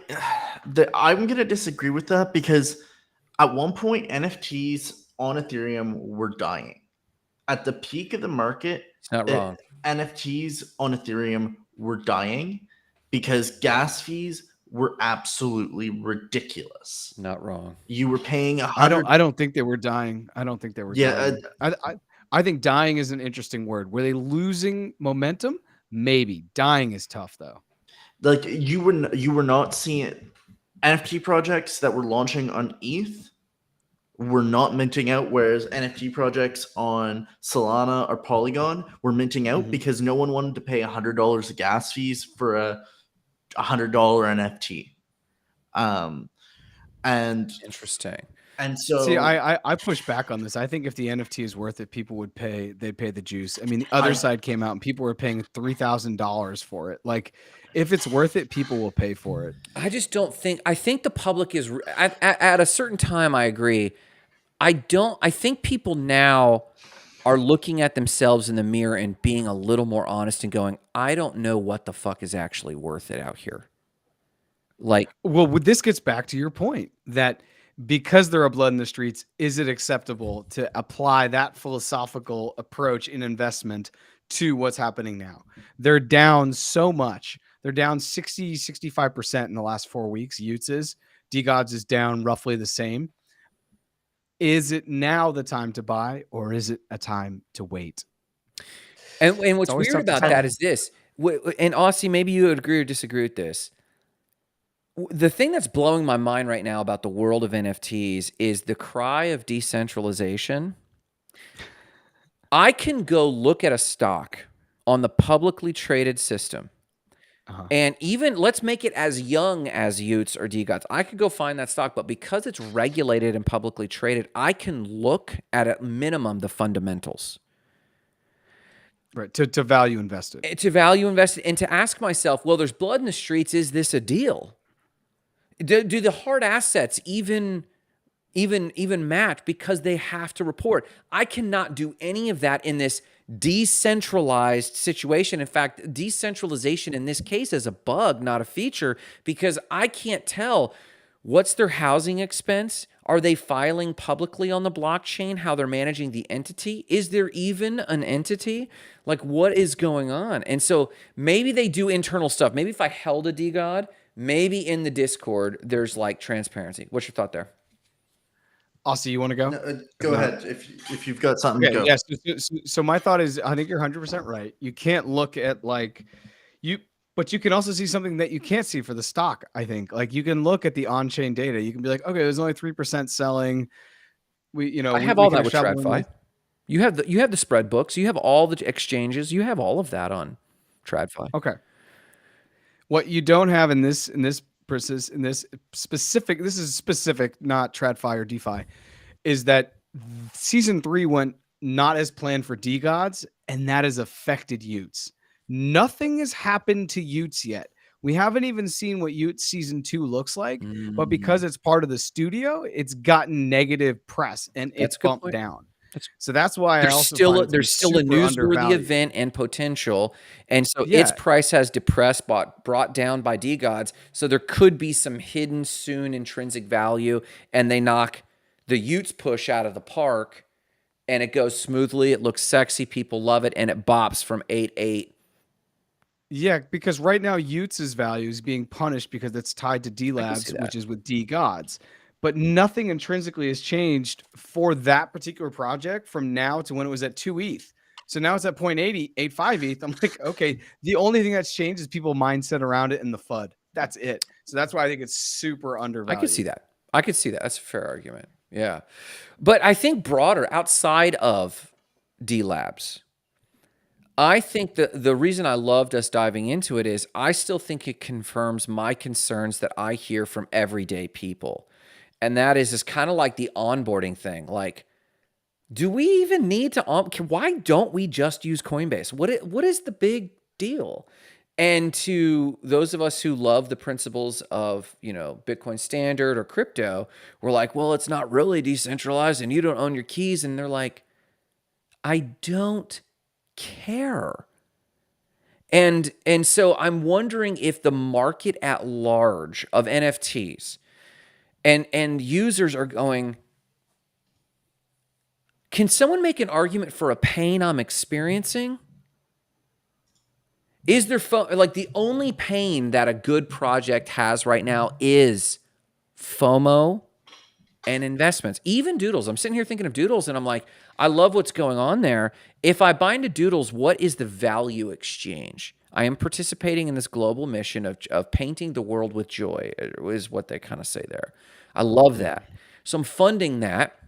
going to disagree with that, because at one point, NFTs on Ethereum were dying. At the peak of the market, it's not wrong. NFTs on Ethereum were dying because gas fees were absolutely ridiculous. Not wrong. You were paying $100. I don't think they were dying. I don't think they were dying. I think dying is an interesting word. Were they losing momentum? Maybe. Dying is tough, though. Like, you were not seeing NFT projects that were launching on ETH were not minting out, whereas NFT projects on Solana or Polygon were minting out because no one wanted to pay $100 of gas fees for a $100 NFT. And interesting. And so, see, I push back on this. I think if the NFT is worth it, people would pay. They'd pay the juice. I mean, the other side came out and people were paying $3,000 for it. Like, if it's worth it, people will pay for it. I just don't think. I think the public is at a certain time. I agree. I think people now are looking at themselves in the mirror and being a little more honest and going, I don't know what the fuck is actually worth it out here. Like, well, this gets back to your point that because there are blood in the streets, is it acceptable to apply that philosophical approach in investment to what's happening now? They're down so much. They're down 65% in the last 4 weeks. Utes is. DGods is down roughly the same. Is it now the time to buy, or is it a time to wait? And what's weird about that is this. And Aussie, maybe you would agree or disagree with this. The thing that's blowing my mind right now about the world of NFTs is the cry of decentralization. I can go look at a stock on the publicly traded system. And even, let's make it as young as Utes or DGods. I could go find that stock, but because it's regulated and publicly traded, I can look at minimum the fundamentals. Right, to value invest it. To value invest it, and to ask myself, well, there's blood in the streets. Is this a deal? Do the hard assets even match, because they have to report? I cannot do any of that in this decentralized situation. In fact, decentralization in this case is a bug, not a feature, because I can't tell what's their housing expense. Are they filing publicly on the blockchain how they're managing the entity? Is there even an entity? Like, what is going on? And so maybe they do internal stuff. Maybe if I held a DGod, maybe in the Discord, there's like transparency. What's your thought there? Aussie, you want to go? No, go ahead. If you've got something, go. Yes. So my thought is, I think you're 100% right. You can't look at like But you can also see something that you can't see for the stock, I think. Like you can look at the on-chain data. You can be like, okay, there's only 3% selling. I have We all can that with extrapolate TradFi. You have the spread books. You have all the exchanges. You have all of that on TradFi. Okay. What you don't have in this specific, this is specific, not TradFi or DeFi, is that season 3 went not as planned for DeGods, and that has affected Utes. Nothing has happened to Utes yet. We haven't even seen what Utes season 2 looks like, but because it's part of the studio, it's gotten negative press and That's it a good bumped point. down. So that's why I also There's find it's been still a super newsworthy undervalued. event and potential, and so its Yeah. price has depressed, brought down by DeGods. So there could be some hidden soon intrinsic value, and they knock the Utes push out of the park, and it goes smoothly. It looks sexy. People love it, and it bops from 8.8. Yeah, because right now Utes' value is being punished because it's tied to D I can see Labs, that. which is with D Gods. But nothing intrinsically has changed for that particular project from now to when it was at 2 ETH. So now it's at 0.85 ETH. I'm like, okay, the only thing that's changed is people mindset around it and the FUD. That's it. So that's why I think it's super I undervalued. could see that. I could see that. That's a fair argument. Yeah. But I think broader, outside of D Labs, I think that the reason I loved us diving into it is I still think it confirms my concerns that I hear from everyday people. And that is kind of like the onboarding thing. Like, do we even need to why don't we just use Coinbase? What is the big deal? And to those of us who love the principles of, Bitcoin Standard or crypto, we're like, well, it's not really decentralized and you don't own your keys. And they're like, I don't care. And so I'm wondering if the market at large of NFTs and users are going, can someone make an argument for a pain I'm experiencing? Is there like the only pain that a good project has right now is FOMO and investments, even Doodles. I'm sitting here thinking of Doodles and I'm like, I love what's going on there. If I buy into Doodles, what is the value exchange? I am participating in this global mission of painting the world with joy, is what they kind of say there. I love that. So I'm funding that.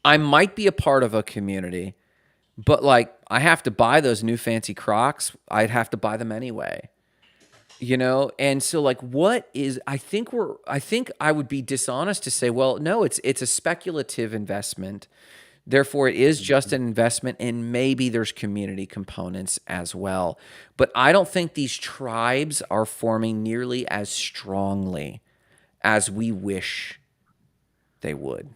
I might be a part of a community, but like I have to buy those new fancy Crocs. I'd have to buy them anyway. And so like I think I would be dishonest to say, well, no, it's a speculative investment. Therefore, it is just an investment, and maybe there's community components as well. But I don't think these tribes are forming nearly as strongly as we wish they would.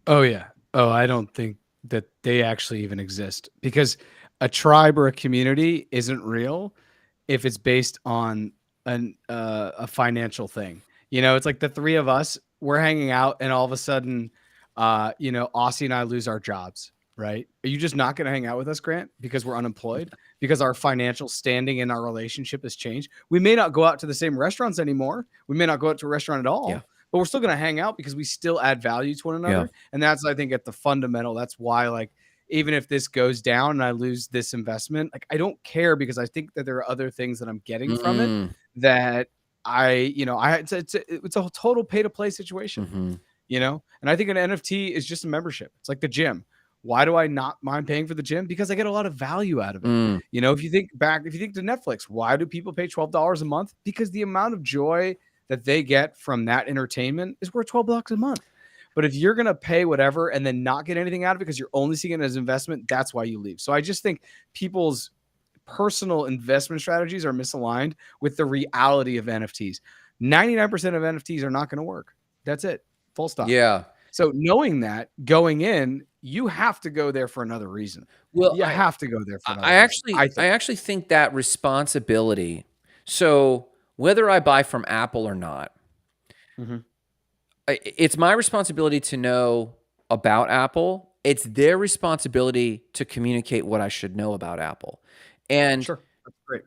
Oh, yeah. Oh, I don't think that they actually even exist because a tribe or a community isn't real if it's based on a financial thing. It's like the three of us, we're hanging out and all of a sudden, Aussie and I lose our jobs, right? Are you just not going to hang out with us, Grant, because we're unemployed? Because our financial standing in our relationship has changed? We may not go out to the same restaurants anymore. We may not go out to a restaurant at all. Yeah. But we're still going to hang out because we still add value to one another. Yeah. And that's, I think, at the fundamental. That's why, like, even if this goes down and I lose this investment, like, I don't care because I think that there are other things that I'm getting from it that it's a total pay to play situation, And I think an NFT is just a membership. It's like the gym. Why do I not mind paying for the gym? Because I get a lot of value out of it. If you think to Netflix, why do people pay $12 a month? Because the amount of joy that they get from that entertainment is worth $12 a month. But if you're going to pay whatever and then not get anything out of it because you're only seeing it as investment, that's why you leave. So I just think people's personal investment strategies are misaligned with the reality of NFTs. 99% of NFTs are not going to work. That's it. Full stop. Yeah. So knowing that going in, you have to go there for another reason. Well, you have to go there for another reason. I actually think that responsibility. So whether I buy from Apple or not, it's my responsibility to know about Apple. It's their responsibility to communicate what I should know about Apple. And sure, that's great.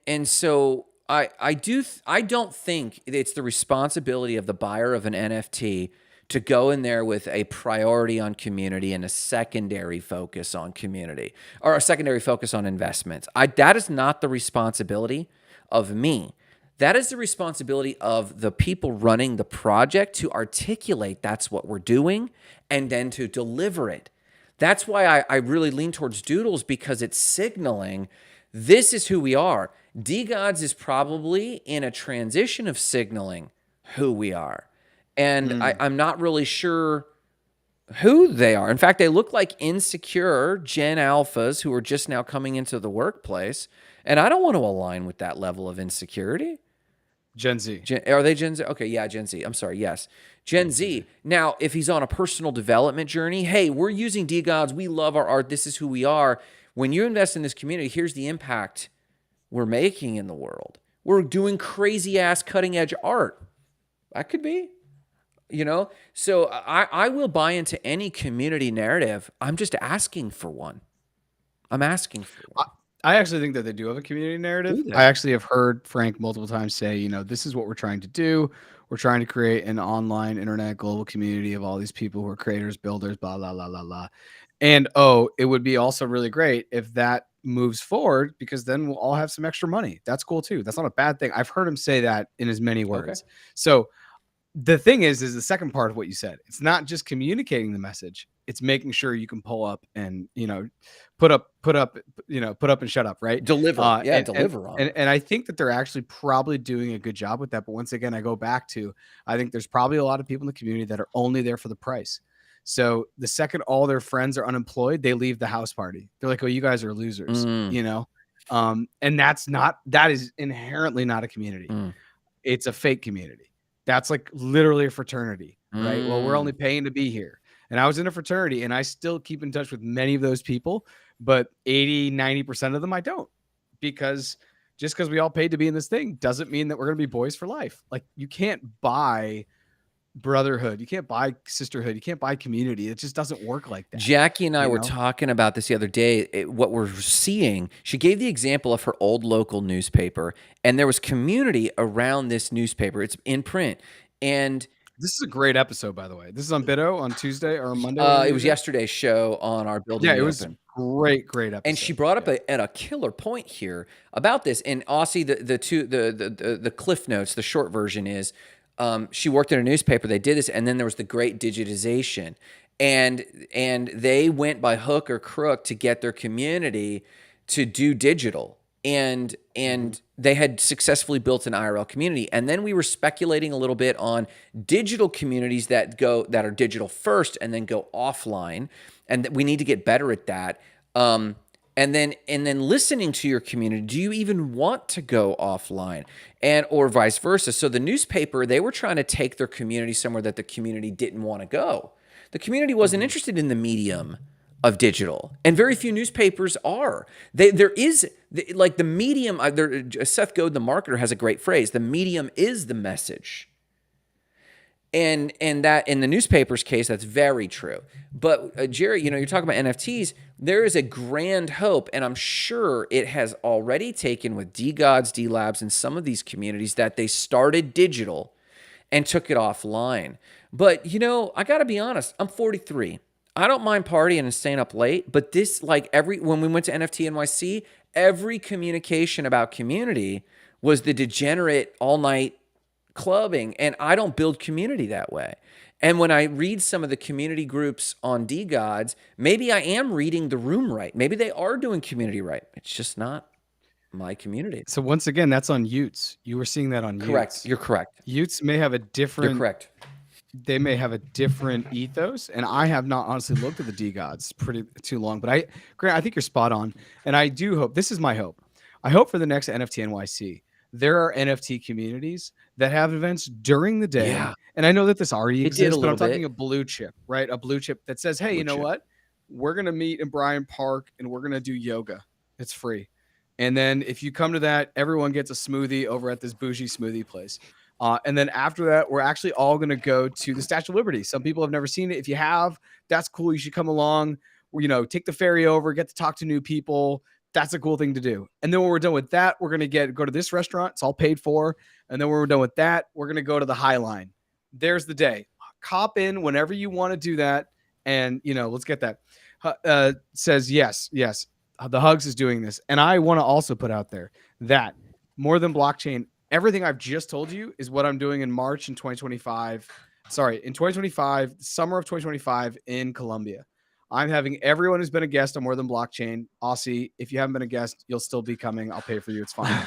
And so I don't think it's the responsibility of the buyer of an NFT to go in there with a priority on community and a secondary focus on community or a secondary focus on investments. That is not the responsibility. of me. That is the responsibility of the people running the project to articulate that's what we're doing and then to deliver it. That's why I really lean towards Doodles, because it's signaling this is who we are. DGods is probably in a transition of signaling who we are. And I'm not really sure who they are. In fact, they look like insecure Gen Alphas who are just now coming into the workplace. And I don't want to align with that level of insecurity. Gen Z. Are they Gen Z? Okay, yeah, Gen Z. I'm sorry, yes. Gen Z. Now, if he's on a personal development journey, hey, we're using DGods. We love our art. This is who we are. When you invest in this community, here's the impact we're making in the world. We're doing crazy ass cutting edge art. That could be. So I will buy into any community narrative. I'm just asking for one. I'm asking for one. I actually think that they do have a community narrative. I actually have heard Frank multiple times say, this is what we're trying to do. We're trying to create an online internet global community of all these people who are creators, builders, blah, blah, blah, blah, blah. And it would be also really great if that moves forward, because then we'll all have some extra money. That's cool too. That's not a bad thing. I've heard him say that in as many words. Okay. So the thing is the second part of what you said. It's not just communicating the message. It's making sure you can pull up and, put up and shut up, right? Deliver. Deliver on. And I think that they're actually probably doing a good job with that. But once again, I go back to, I think there's probably a lot of people in the community that are only there for the price. So the second all their friends are unemployed, they leave the house party. They're like, oh, you guys are losers, and that is inherently not a community. It's a fake community. That's like literally a fraternity, right? Well, we're only paying to be here. And I was in a fraternity, and I still keep in touch with many of those people, but 80-90% of them I don't, because just because we all paid to be in this thing doesn't mean that we're going to be boys for life. Like, you can't buy brotherhood, you can't buy sisterhood, you can't buy community. It just doesn't work like that. Jackie and I were talking about this the other day. What we're seeing, she gave the example of her old local newspaper, and there was community around this newspaper. It's in print, and this is a great episode, by the way. This is on Biddo on Tuesday or Monday. It was yesterday's show on our building. Yeah, it was great episode. And she brought up a killer point here about this. And Aussie, the cliff notes, the short version is, she worked in a newspaper. They did this, and then there was the great digitization, and they went by hook or crook to get their community to do digital, and they had successfully built an IRL community. And then we were speculating a little bit on digital communities that are digital first and then go offline, and we need to get better at that. And then listening to your community, do you even want to go offline, or vice versa? So the newspaper, they were trying to take their community somewhere that the community didn't want to go. The community wasn't interested in the medium of digital, and very few newspapers are. There is like the medium. Seth Godin, the marketer, has a great phrase: "The medium is the message." And that in the newspaper's case, that's very true. But Jerry, you're talking about NFTs. There is a grand hope, and I'm sure it has already taken with DGods, DLabs, and some of these communities that they started digital and took it offline. But I got to be honest. I'm 43. I don't mind partying and staying up late. But this, when we went to NFT NYC, every communication about community was the degenerate all-night clubbing, and I don't build community that way. And when I read some of the community groups on DGods, maybe I am reading the room right. Maybe they are doing community right. It's just not my community. So once again, that's on Utes. You were seeing that on correct. Utes. You're correct. Utes may have a different. You're correct. They may have a different ethos, and I have not honestly looked at the DGods pretty too long. But Grant, I think you're spot on, and I do hope. This is my hope. I hope for the next NFT NYC, there are NFT communities that have events during the day. Yeah. And I know that this already exists, but I'm talking a blue chip, right? A blue chip that says, hey, what? We're going to meet in Bryant Park and we're going to do yoga. It's free. And then if you come to that, everyone gets a smoothie over at this bougie smoothie place. And then after that, we're actually all going to go to the Statue of Liberty. Some people have never seen it. If you have, that's cool. You should come along. Take the ferry over, get to talk to new people. That's a cool thing to do. And then when we're done with that, we're going to go to this restaurant. It's all paid for. And then when we're done with that, we're going to go to the High Line. There's the day. Cop in whenever you want to do that. And, let's get that. Says, yes. The Hugs is doing this. And I want to also put out there that more than blockchain. Everything I've just told you is what I'm doing in March in 2025. Sorry, in 2025, summer of 2025 in Colombia. I'm having everyone who's been a guest on More Than Blockchain. Aussie, if you haven't been a guest, you'll still be coming. I'll pay for you. It's fine.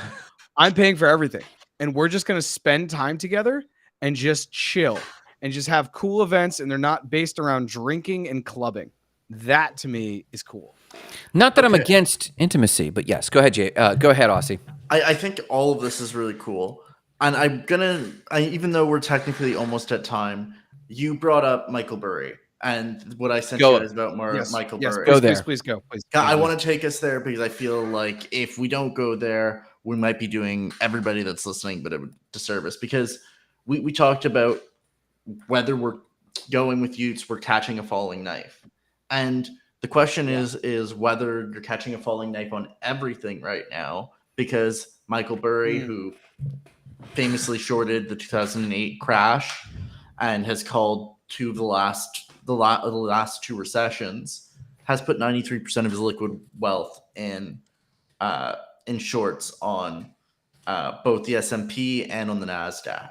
I'm paying for everything. And we're just going to spend time together and just chill and just have cool events. And they're not based around drinking and clubbing. That to me is cool. Not that I'm against intimacy, but yes, go ahead, Jay. Go ahead, Aussie. I think all of this is really cool. And even though we're technically almost at time, you brought up Michael Burry and what I sent you guys about Michael Burry. Go there. Please go. Please. I want to take us there because I feel like if we don't go there, we might be doing everybody that's listening a bit of a disservice, because we talked about whether we're going with Utes, we're catching a falling knife. And the question is whether you're catching a falling knife on everything right now, because Michael Burry, who famously shorted the 2008 crash and has called two of the last two recessions, has put 93% of his liquid wealth in shorts on both the S&P and on the NASDAQ.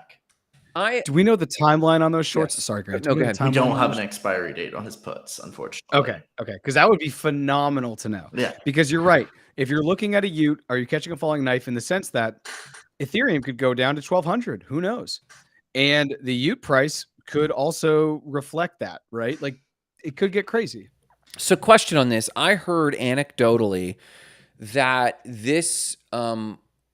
Do we know the timeline on those shorts? Yes. Sorry, Grant. No, go ahead. We don't have an expiry date on his puts, unfortunately. Okay. Because that would be phenomenal to know. Yeah. Because you're right. If you're looking at a Ute, are you catching a falling knife in the sense that Ethereum could go down to 1,200? Who knows? And the Ute price could also reflect that, right? Like it could get crazy. So question on this. I heard anecdotally that this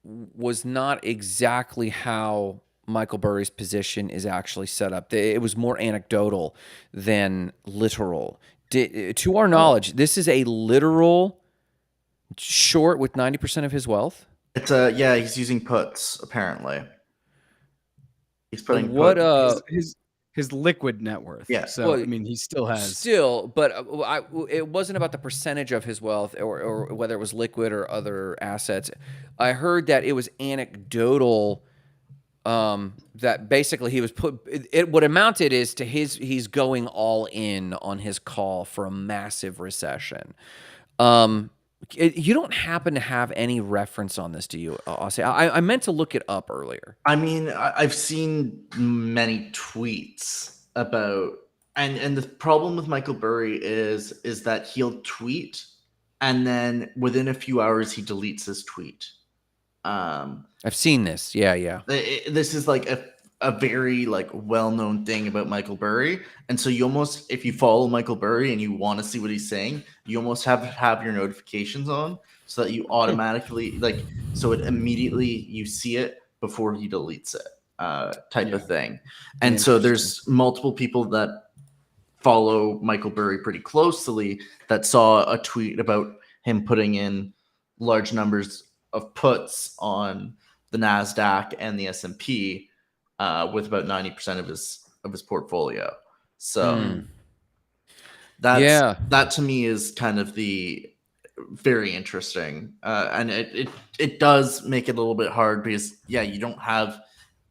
was not exactly how Michael Burry's position is actually set up. It was more anecdotal than literal. To our knowledge, this is a literal short with 90% of his wealth? It's he's using puts, apparently. He's putting his liquid net worth. Yeah. So I mean, he still has but it wasn't about the percentage of his wealth or whether it was liquid or other assets. I heard that it was anecdotal. That basically he was what amounted is to he's going all in on his call for a massive recession. You don't happen to have any reference on this, do you, Aussie? I meant to look it up earlier. I mean, I've seen many tweets about, and the problem with Michael Burry is that he'll tweet and then within a few hours he deletes his tweet. I've seen this. Yeah. This is like a very like well-known thing about Michael Burry. And so you almost, if you follow Michael Burry and you want to see what he's saying, you almost have your notifications on so that you automatically so it immediately you see it before he deletes it, type of thing. And so there's multiple people that follow Michael Burry pretty closely that saw a tweet about him putting in large numbers of puts on the NASDAQ and the S&P with about 90% of his portfolio. So that to me is kind of the very interesting. And it does make it a little bit hard because you don't have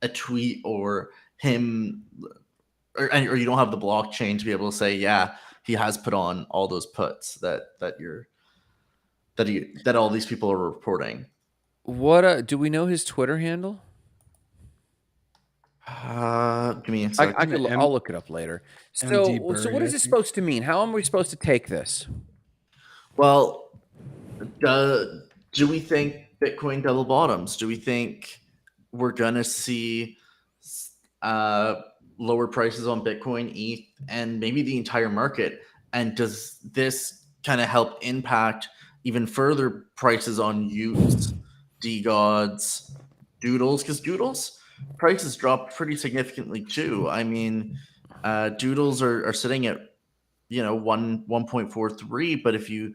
a tweet or him or you don't have the blockchain to be able to say, he has put on all those puts that all these people are reporting. What do we know his Twitter handle? Give me a second. I'll look it up later. So what is this supposed to mean? How am we supposed to take this? Well, do we think Bitcoin double bottoms? Do we think we're gonna see lower prices on Bitcoin, ETH, and maybe the entire market? And does this kind of help impact even further prices on Utes, DeGods, Doodles? Because Doodles prices dropped pretty significantly too. I mean, Doodles are sitting at 1.43, but if you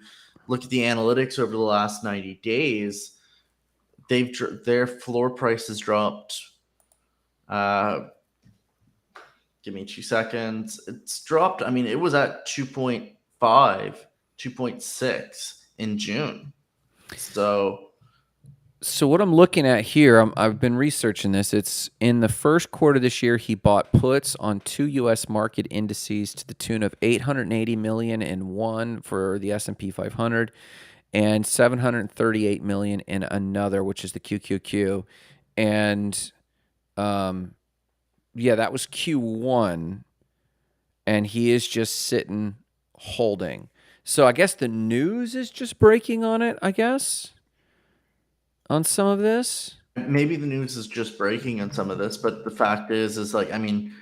look at the analytics over the last 90 days, their floor prices dropped. Give me 2 seconds. It's dropped. I mean, it was at 2.5, 2.6 in June. So what I'm looking at here, I've been researching this. It's in the first quarter this year, he bought puts on 2 U.S. market indices to the tune of $880 million in one for the S&P 500 and 738 million in another, which is the QQQ. And yeah, that was Q1, and he is just sitting holding. So I guess the news is just breaking on it, I guess, on some of this. Maybe the news is just breaking on some of this, but the fact is like, I mean,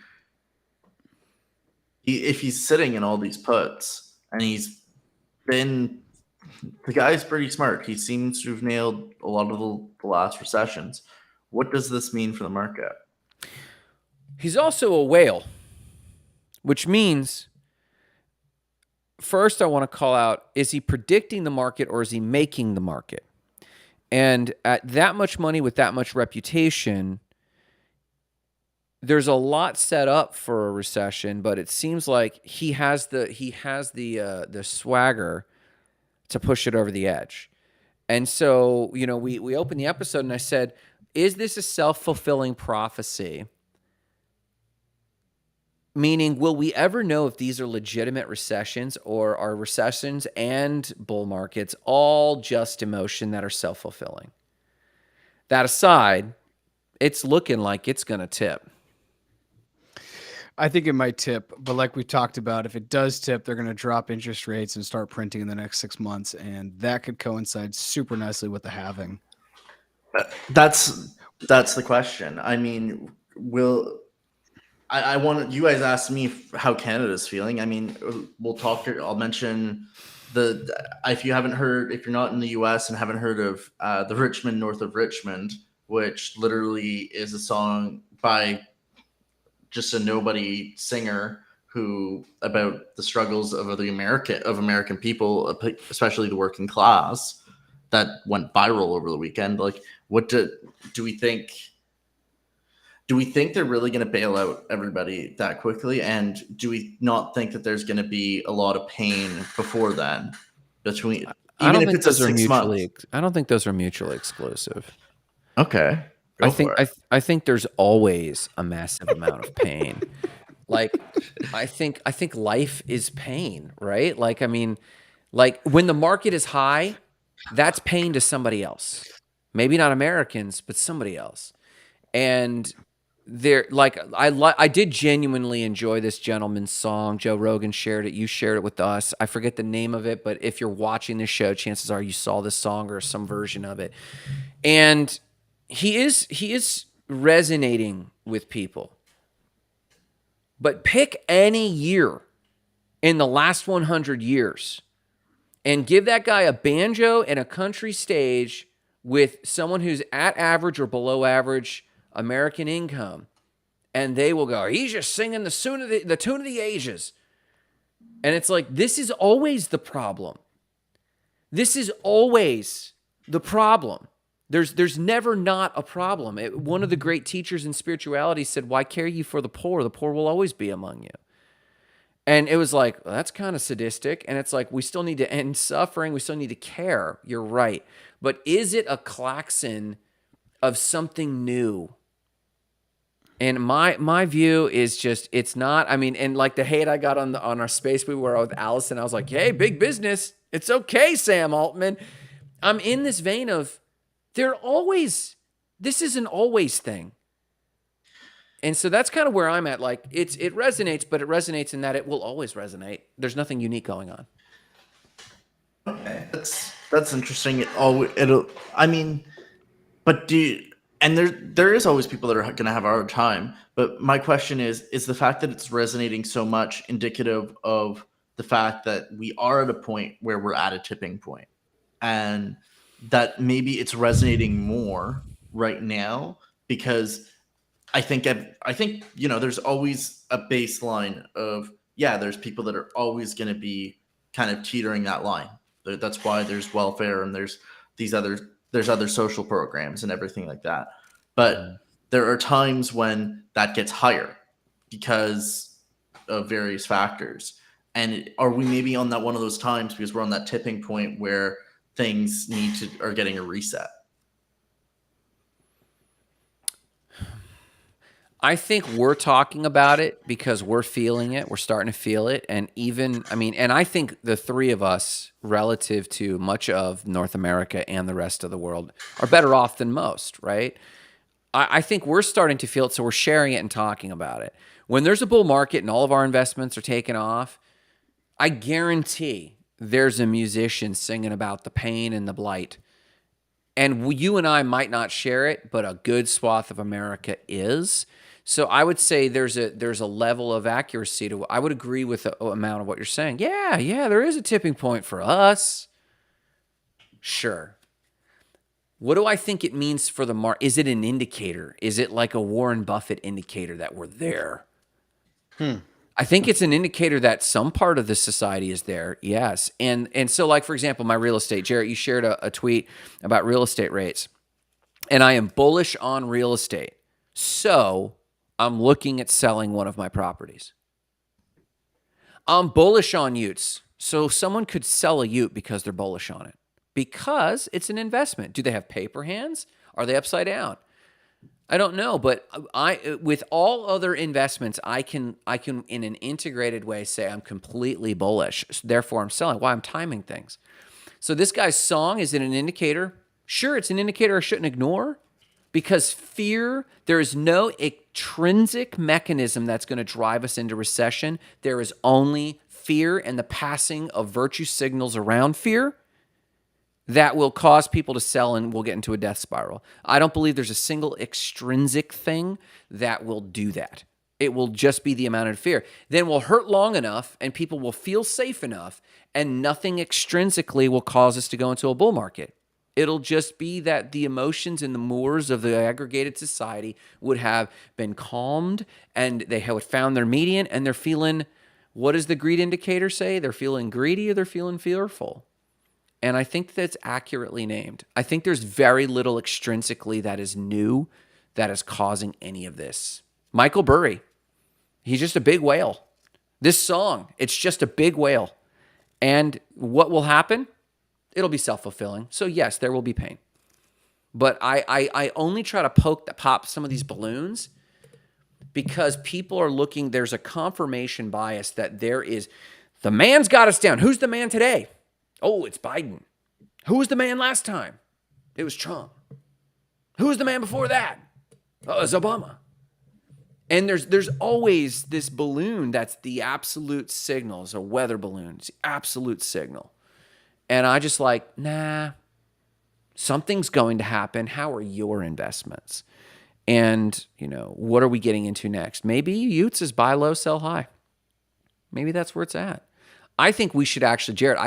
if he's sitting in all these puts and the guy's pretty smart. He seems to have nailed a lot of the last recessions. What does this mean for the market? He's also a whale, which means, first I want to call out, is he predicting the market or is he making the market? And at that much money with that much reputation, there's a lot set up for a recession, but it seems like he has the swagger to push it over the edge. And so, you know, we opened the episode and I said, is this a self-fulfilling prophecy? Meaning, will we ever know if these are legitimate recessions or are recessions and bull markets all just emotion that are self-fulfilling? That aside, it's looking like it's going to tip. I think it might tip, but like we talked about, if it does tip, they're going to drop interest rates and start printing in the next 6 months, and that could coincide super nicely with the halving. That's the question. I mean, I want you guys asked me how Canada's feeling. I mean, we'll talk. I'll mention if you're not in the US and haven't heard of the Richmond North of Richmond, which literally is a song by just a nobody singer who about the struggles of American people, especially the working class, that went viral over the weekend. Like, what do we think? Do we think they're really going to bail out everybody that quickly? And do we not think that there's going to be a lot of pain before then? I don't think those are mutually exclusive. Okay. I think there's always a massive amount of pain. Like, I think life is pain, right? Like, I mean, like when the market is high, that's pain to somebody else. Maybe not Americans, but somebody else. And I did genuinely enjoy this gentleman's song. Joe Rogan shared it. You shared it with us. I forget the name of it, but if you're watching this show, chances are you saw this song or some version of it. And he is resonating with people. But pick any year in the last 100 years and give that guy a banjo and a country stage with someone who's at average or below average American income, and they will go, he's just singing the tune of the ages. And it's like, this is always the problem. This is always the problem. There's never not a problem. One of the great teachers in spirituality said, why care ye for the poor? The poor will always be among you. And it was like, well, that's kind of sadistic. And it's like, we still need to end suffering. We still need to care. You're right. But is it a klaxon of something new? And my view is just, it's not. I mean, and like the hate I got on our space we were with Allison, I was like, hey, big business. It's okay, Sam Altman. I'm in this vein of, this is an always thing. And so that's kind of where I'm at. Like, it resonates, but it resonates in that it will always resonate. There's nothing unique going on. Okay, that's interesting. And there is always people that are going to have a hard time. But my question is the fact that it's resonating so much indicative of the fact that we are at a point where we're at a tipping point, and that maybe it's resonating more right now because I think there's always a baseline of, there's people that are always going to be kind of teetering that line. That's why there's welfare and there's other social programs and everything like that. But there are times when that gets higher because of various factors. And are we maybe on that one of those times because we're on that tipping point where things are getting a reset? I think we're talking about it because we're feeling it. We're starting to feel it. And even, I mean, and I think the three of us, relative to much of North America and the rest of the world, are better off than most, right? I think we're starting to feel it, so we're sharing it and talking about it. When there's a bull market and all of our investments are taken off, I guarantee there's a musician singing about the pain and the blight. And you and I might not share it, but a good swath of America is. So I would say there's a level of accuracy to. I would agree with the amount of what you're saying. Yeah, there is a tipping point for us. Sure. What do I think it means for the market? Is it an indicator? Is it like a Warren Buffett indicator that we're there? I think it's an indicator that some part of the society is there, yes. And so, like, for example, my real estate. Jarrett, you shared a tweet about real estate rates. And I am bullish on real estate. So I'm looking at selling one of my properties. I'm bullish on utes. So someone could sell a ute because they're bullish on it. Because it's an investment. Do they have paper hands? Are they upside down? I don't know, but with all other investments, I can in an integrated way say I'm completely bullish. Therefore, I'm selling. Why? I'm timing things. So this guy's song, is it an indicator? Sure, it's an indicator I shouldn't ignore, because fear, there is no intrinsic mechanism that's going to drive us into recession. There is only fear and the passing of virtue signals around fear that will cause people to sell, and we'll get into a death spiral. I don't believe there's a single extrinsic thing that will do that. It will just be the amount of fear. Then we'll hurt long enough and people will feel safe enough, and nothing extrinsically will cause us to go into a bull market. It'll just be that the emotions and the mores of the aggregated society would have been calmed, and they have found their median, and they're feeling, what does the greed indicator say? They're feeling greedy or they're feeling fearful. And I think that's accurately named. I think there's very little extrinsically that is new that is causing any of this. Michael Burry, he's just a big whale. This song, it's just a big whale. And what will happen? It'll be self-fulfilling. So yes, there will be pain. But I only try to pop some of these balloons because people are looking, there's a confirmation bias that there is, the man's got us down. Who's the man today? Oh, it's Biden. Who was the man last time? It was Trump. Who was the man before that? Oh, it was Obama. And there's always this balloon that's the absolute signal. It's a weather balloon. It's the absolute signal. And I just like, nah, something's going to happen. How are your investments? And, what are we getting into next? Maybe Utes is buy low, sell high. Maybe that's where it's at. I think we should actually, Jarrett,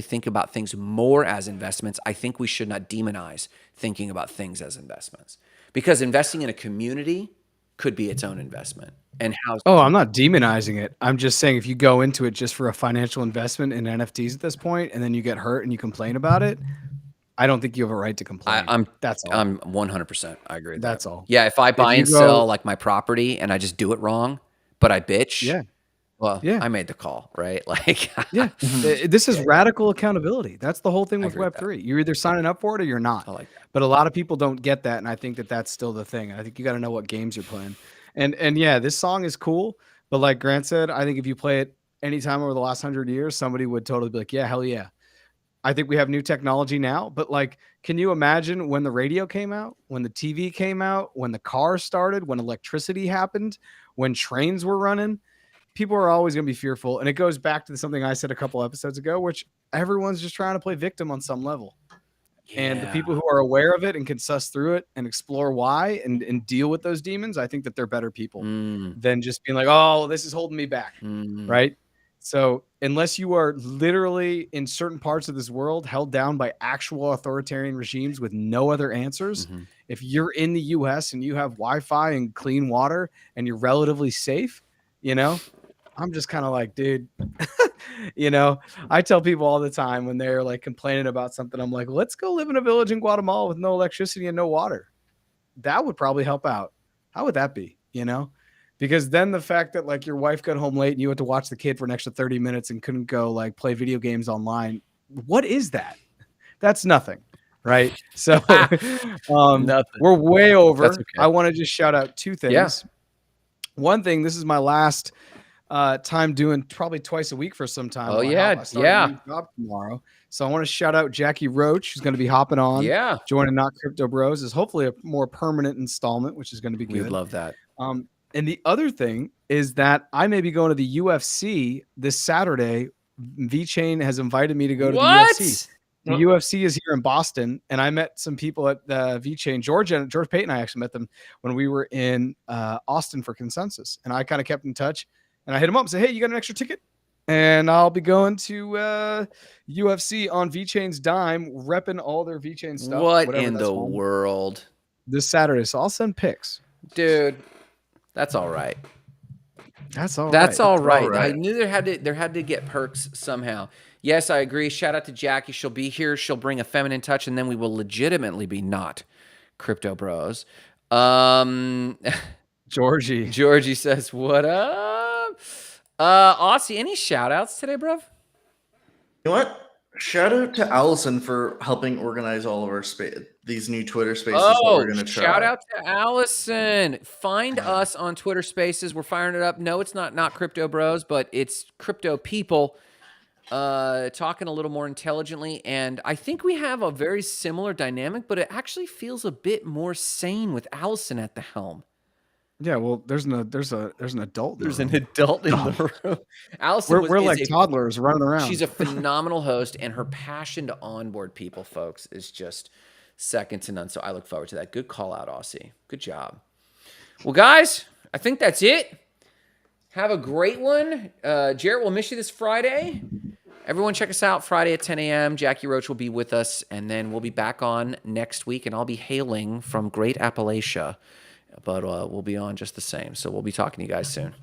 think about things more as investments. I think we should not demonize thinking about things as investments, because investing in a community could be its own investment. And how? Oh, I'm not demonizing it. I'm just saying if you go into it just for a financial investment in NFTs at this point, and then you get hurt and you complain about it, I don't think you have a right to complain. That's all. I'm 100%. I agree with That's that. all. Yeah, if I buy and sell like my property and I just do it wrong, but I bitch. Yeah. Well, yeah. I made the call, right? Like, yeah, this is radical accountability. That's the whole thing with Web3. You're either signing up for it or you're not. I like that. But a lot of people don't get that, and I think that that's still the thing. I think you got to know what games you're playing. And yeah, this song is cool, but like Grant said, I think if you play it anytime over the last 100 years, somebody would totally be like, yeah, hell yeah. I think we have new technology now, but like, can you imagine when the radio came out, when the TV came out, when the car started, when electricity happened, when trains were running? People are always going to be fearful. And it goes back to something I said a couple episodes ago, which everyone's just trying to play victim on some level. Yeah. And the people who are aware of it and can suss through it and explore why and deal with those demons, I think that they're better people than just being like, oh, this is holding me back. Right. So unless you are literally in certain parts of this world held down by actual authoritarian regimes with no other answers, if you're in the US and you have Wi-Fi and clean water and you're relatively safe, I'm just kind of like, dude, I tell people all the time when they're like complaining about something, I'm like, let's go live in a village in Guatemala with no electricity and no water. That would probably help out. How would that be? Because then the fact that like your wife got home late and you had to watch the kid for an extra 30 minutes and couldn't go like play video games online. What is that? That's nothing. Right. So we're way over. Okay. I want to just shout out two things. One thing, this is my last time doing probably twice a week for some time. Oh, yeah. I start a new job tomorrow. So I want to shout out Jackie Roach, who's going to be hopping on, joining Not Crypto Bros, is hopefully a more permanent installment, which is going to be good. We would love that. And the other thing is that I may be going to the UFC this Saturday. VeChain has invited me to go to the UFC. The UFC is here in Boston, and I met some people at the VeChain. George Payton, I actually met them when we were in Austin for Consensus, and I kind of kept in touch. And I hit him up and said, "Hey, you got an extra ticket?" And I'll be going to UFC on VeChain's dime, repping all their VeChain stuff. What in the world? This Saturday, so I'll send pics. Dude, that's all right. That's all right. That's all right. I knew there had to get perks somehow. Yes, I agree. Shout out to Jackie. She'll be here. She'll bring a feminine touch, and then we will legitimately be not Crypto Bros. Georgie says, "What up?" Aussie, any shout outs today, bruv? You know what? Shout out to Allison for helping organize all of our these new Twitter spaces that we're going to try. Shout out to Allison. Find us on Twitter Spaces. We're firing it up. No, it's not Crypto Bros, but it's Crypto People talking a little more intelligently. And I think we have a very similar dynamic, but it actually feels a bit more sane with Allison at the helm. Yeah, well, there's an adult. There's an adult in the room. Allison, we're like toddlers running around. She's a phenomenal host, and her passion to onboard people, folks, is just second to none. So I look forward to that. Good call out, Aussie. Good job. Well, guys, I think that's it. Have a great one. Jarrett, we'll miss you this Friday. Everyone, check us out Friday at 10 a.m. Jackie Roach will be with us, and then we'll be back on next week, and I'll be hailing from Great Appalachia. But we'll be on just the same. So we'll be talking to you guys soon.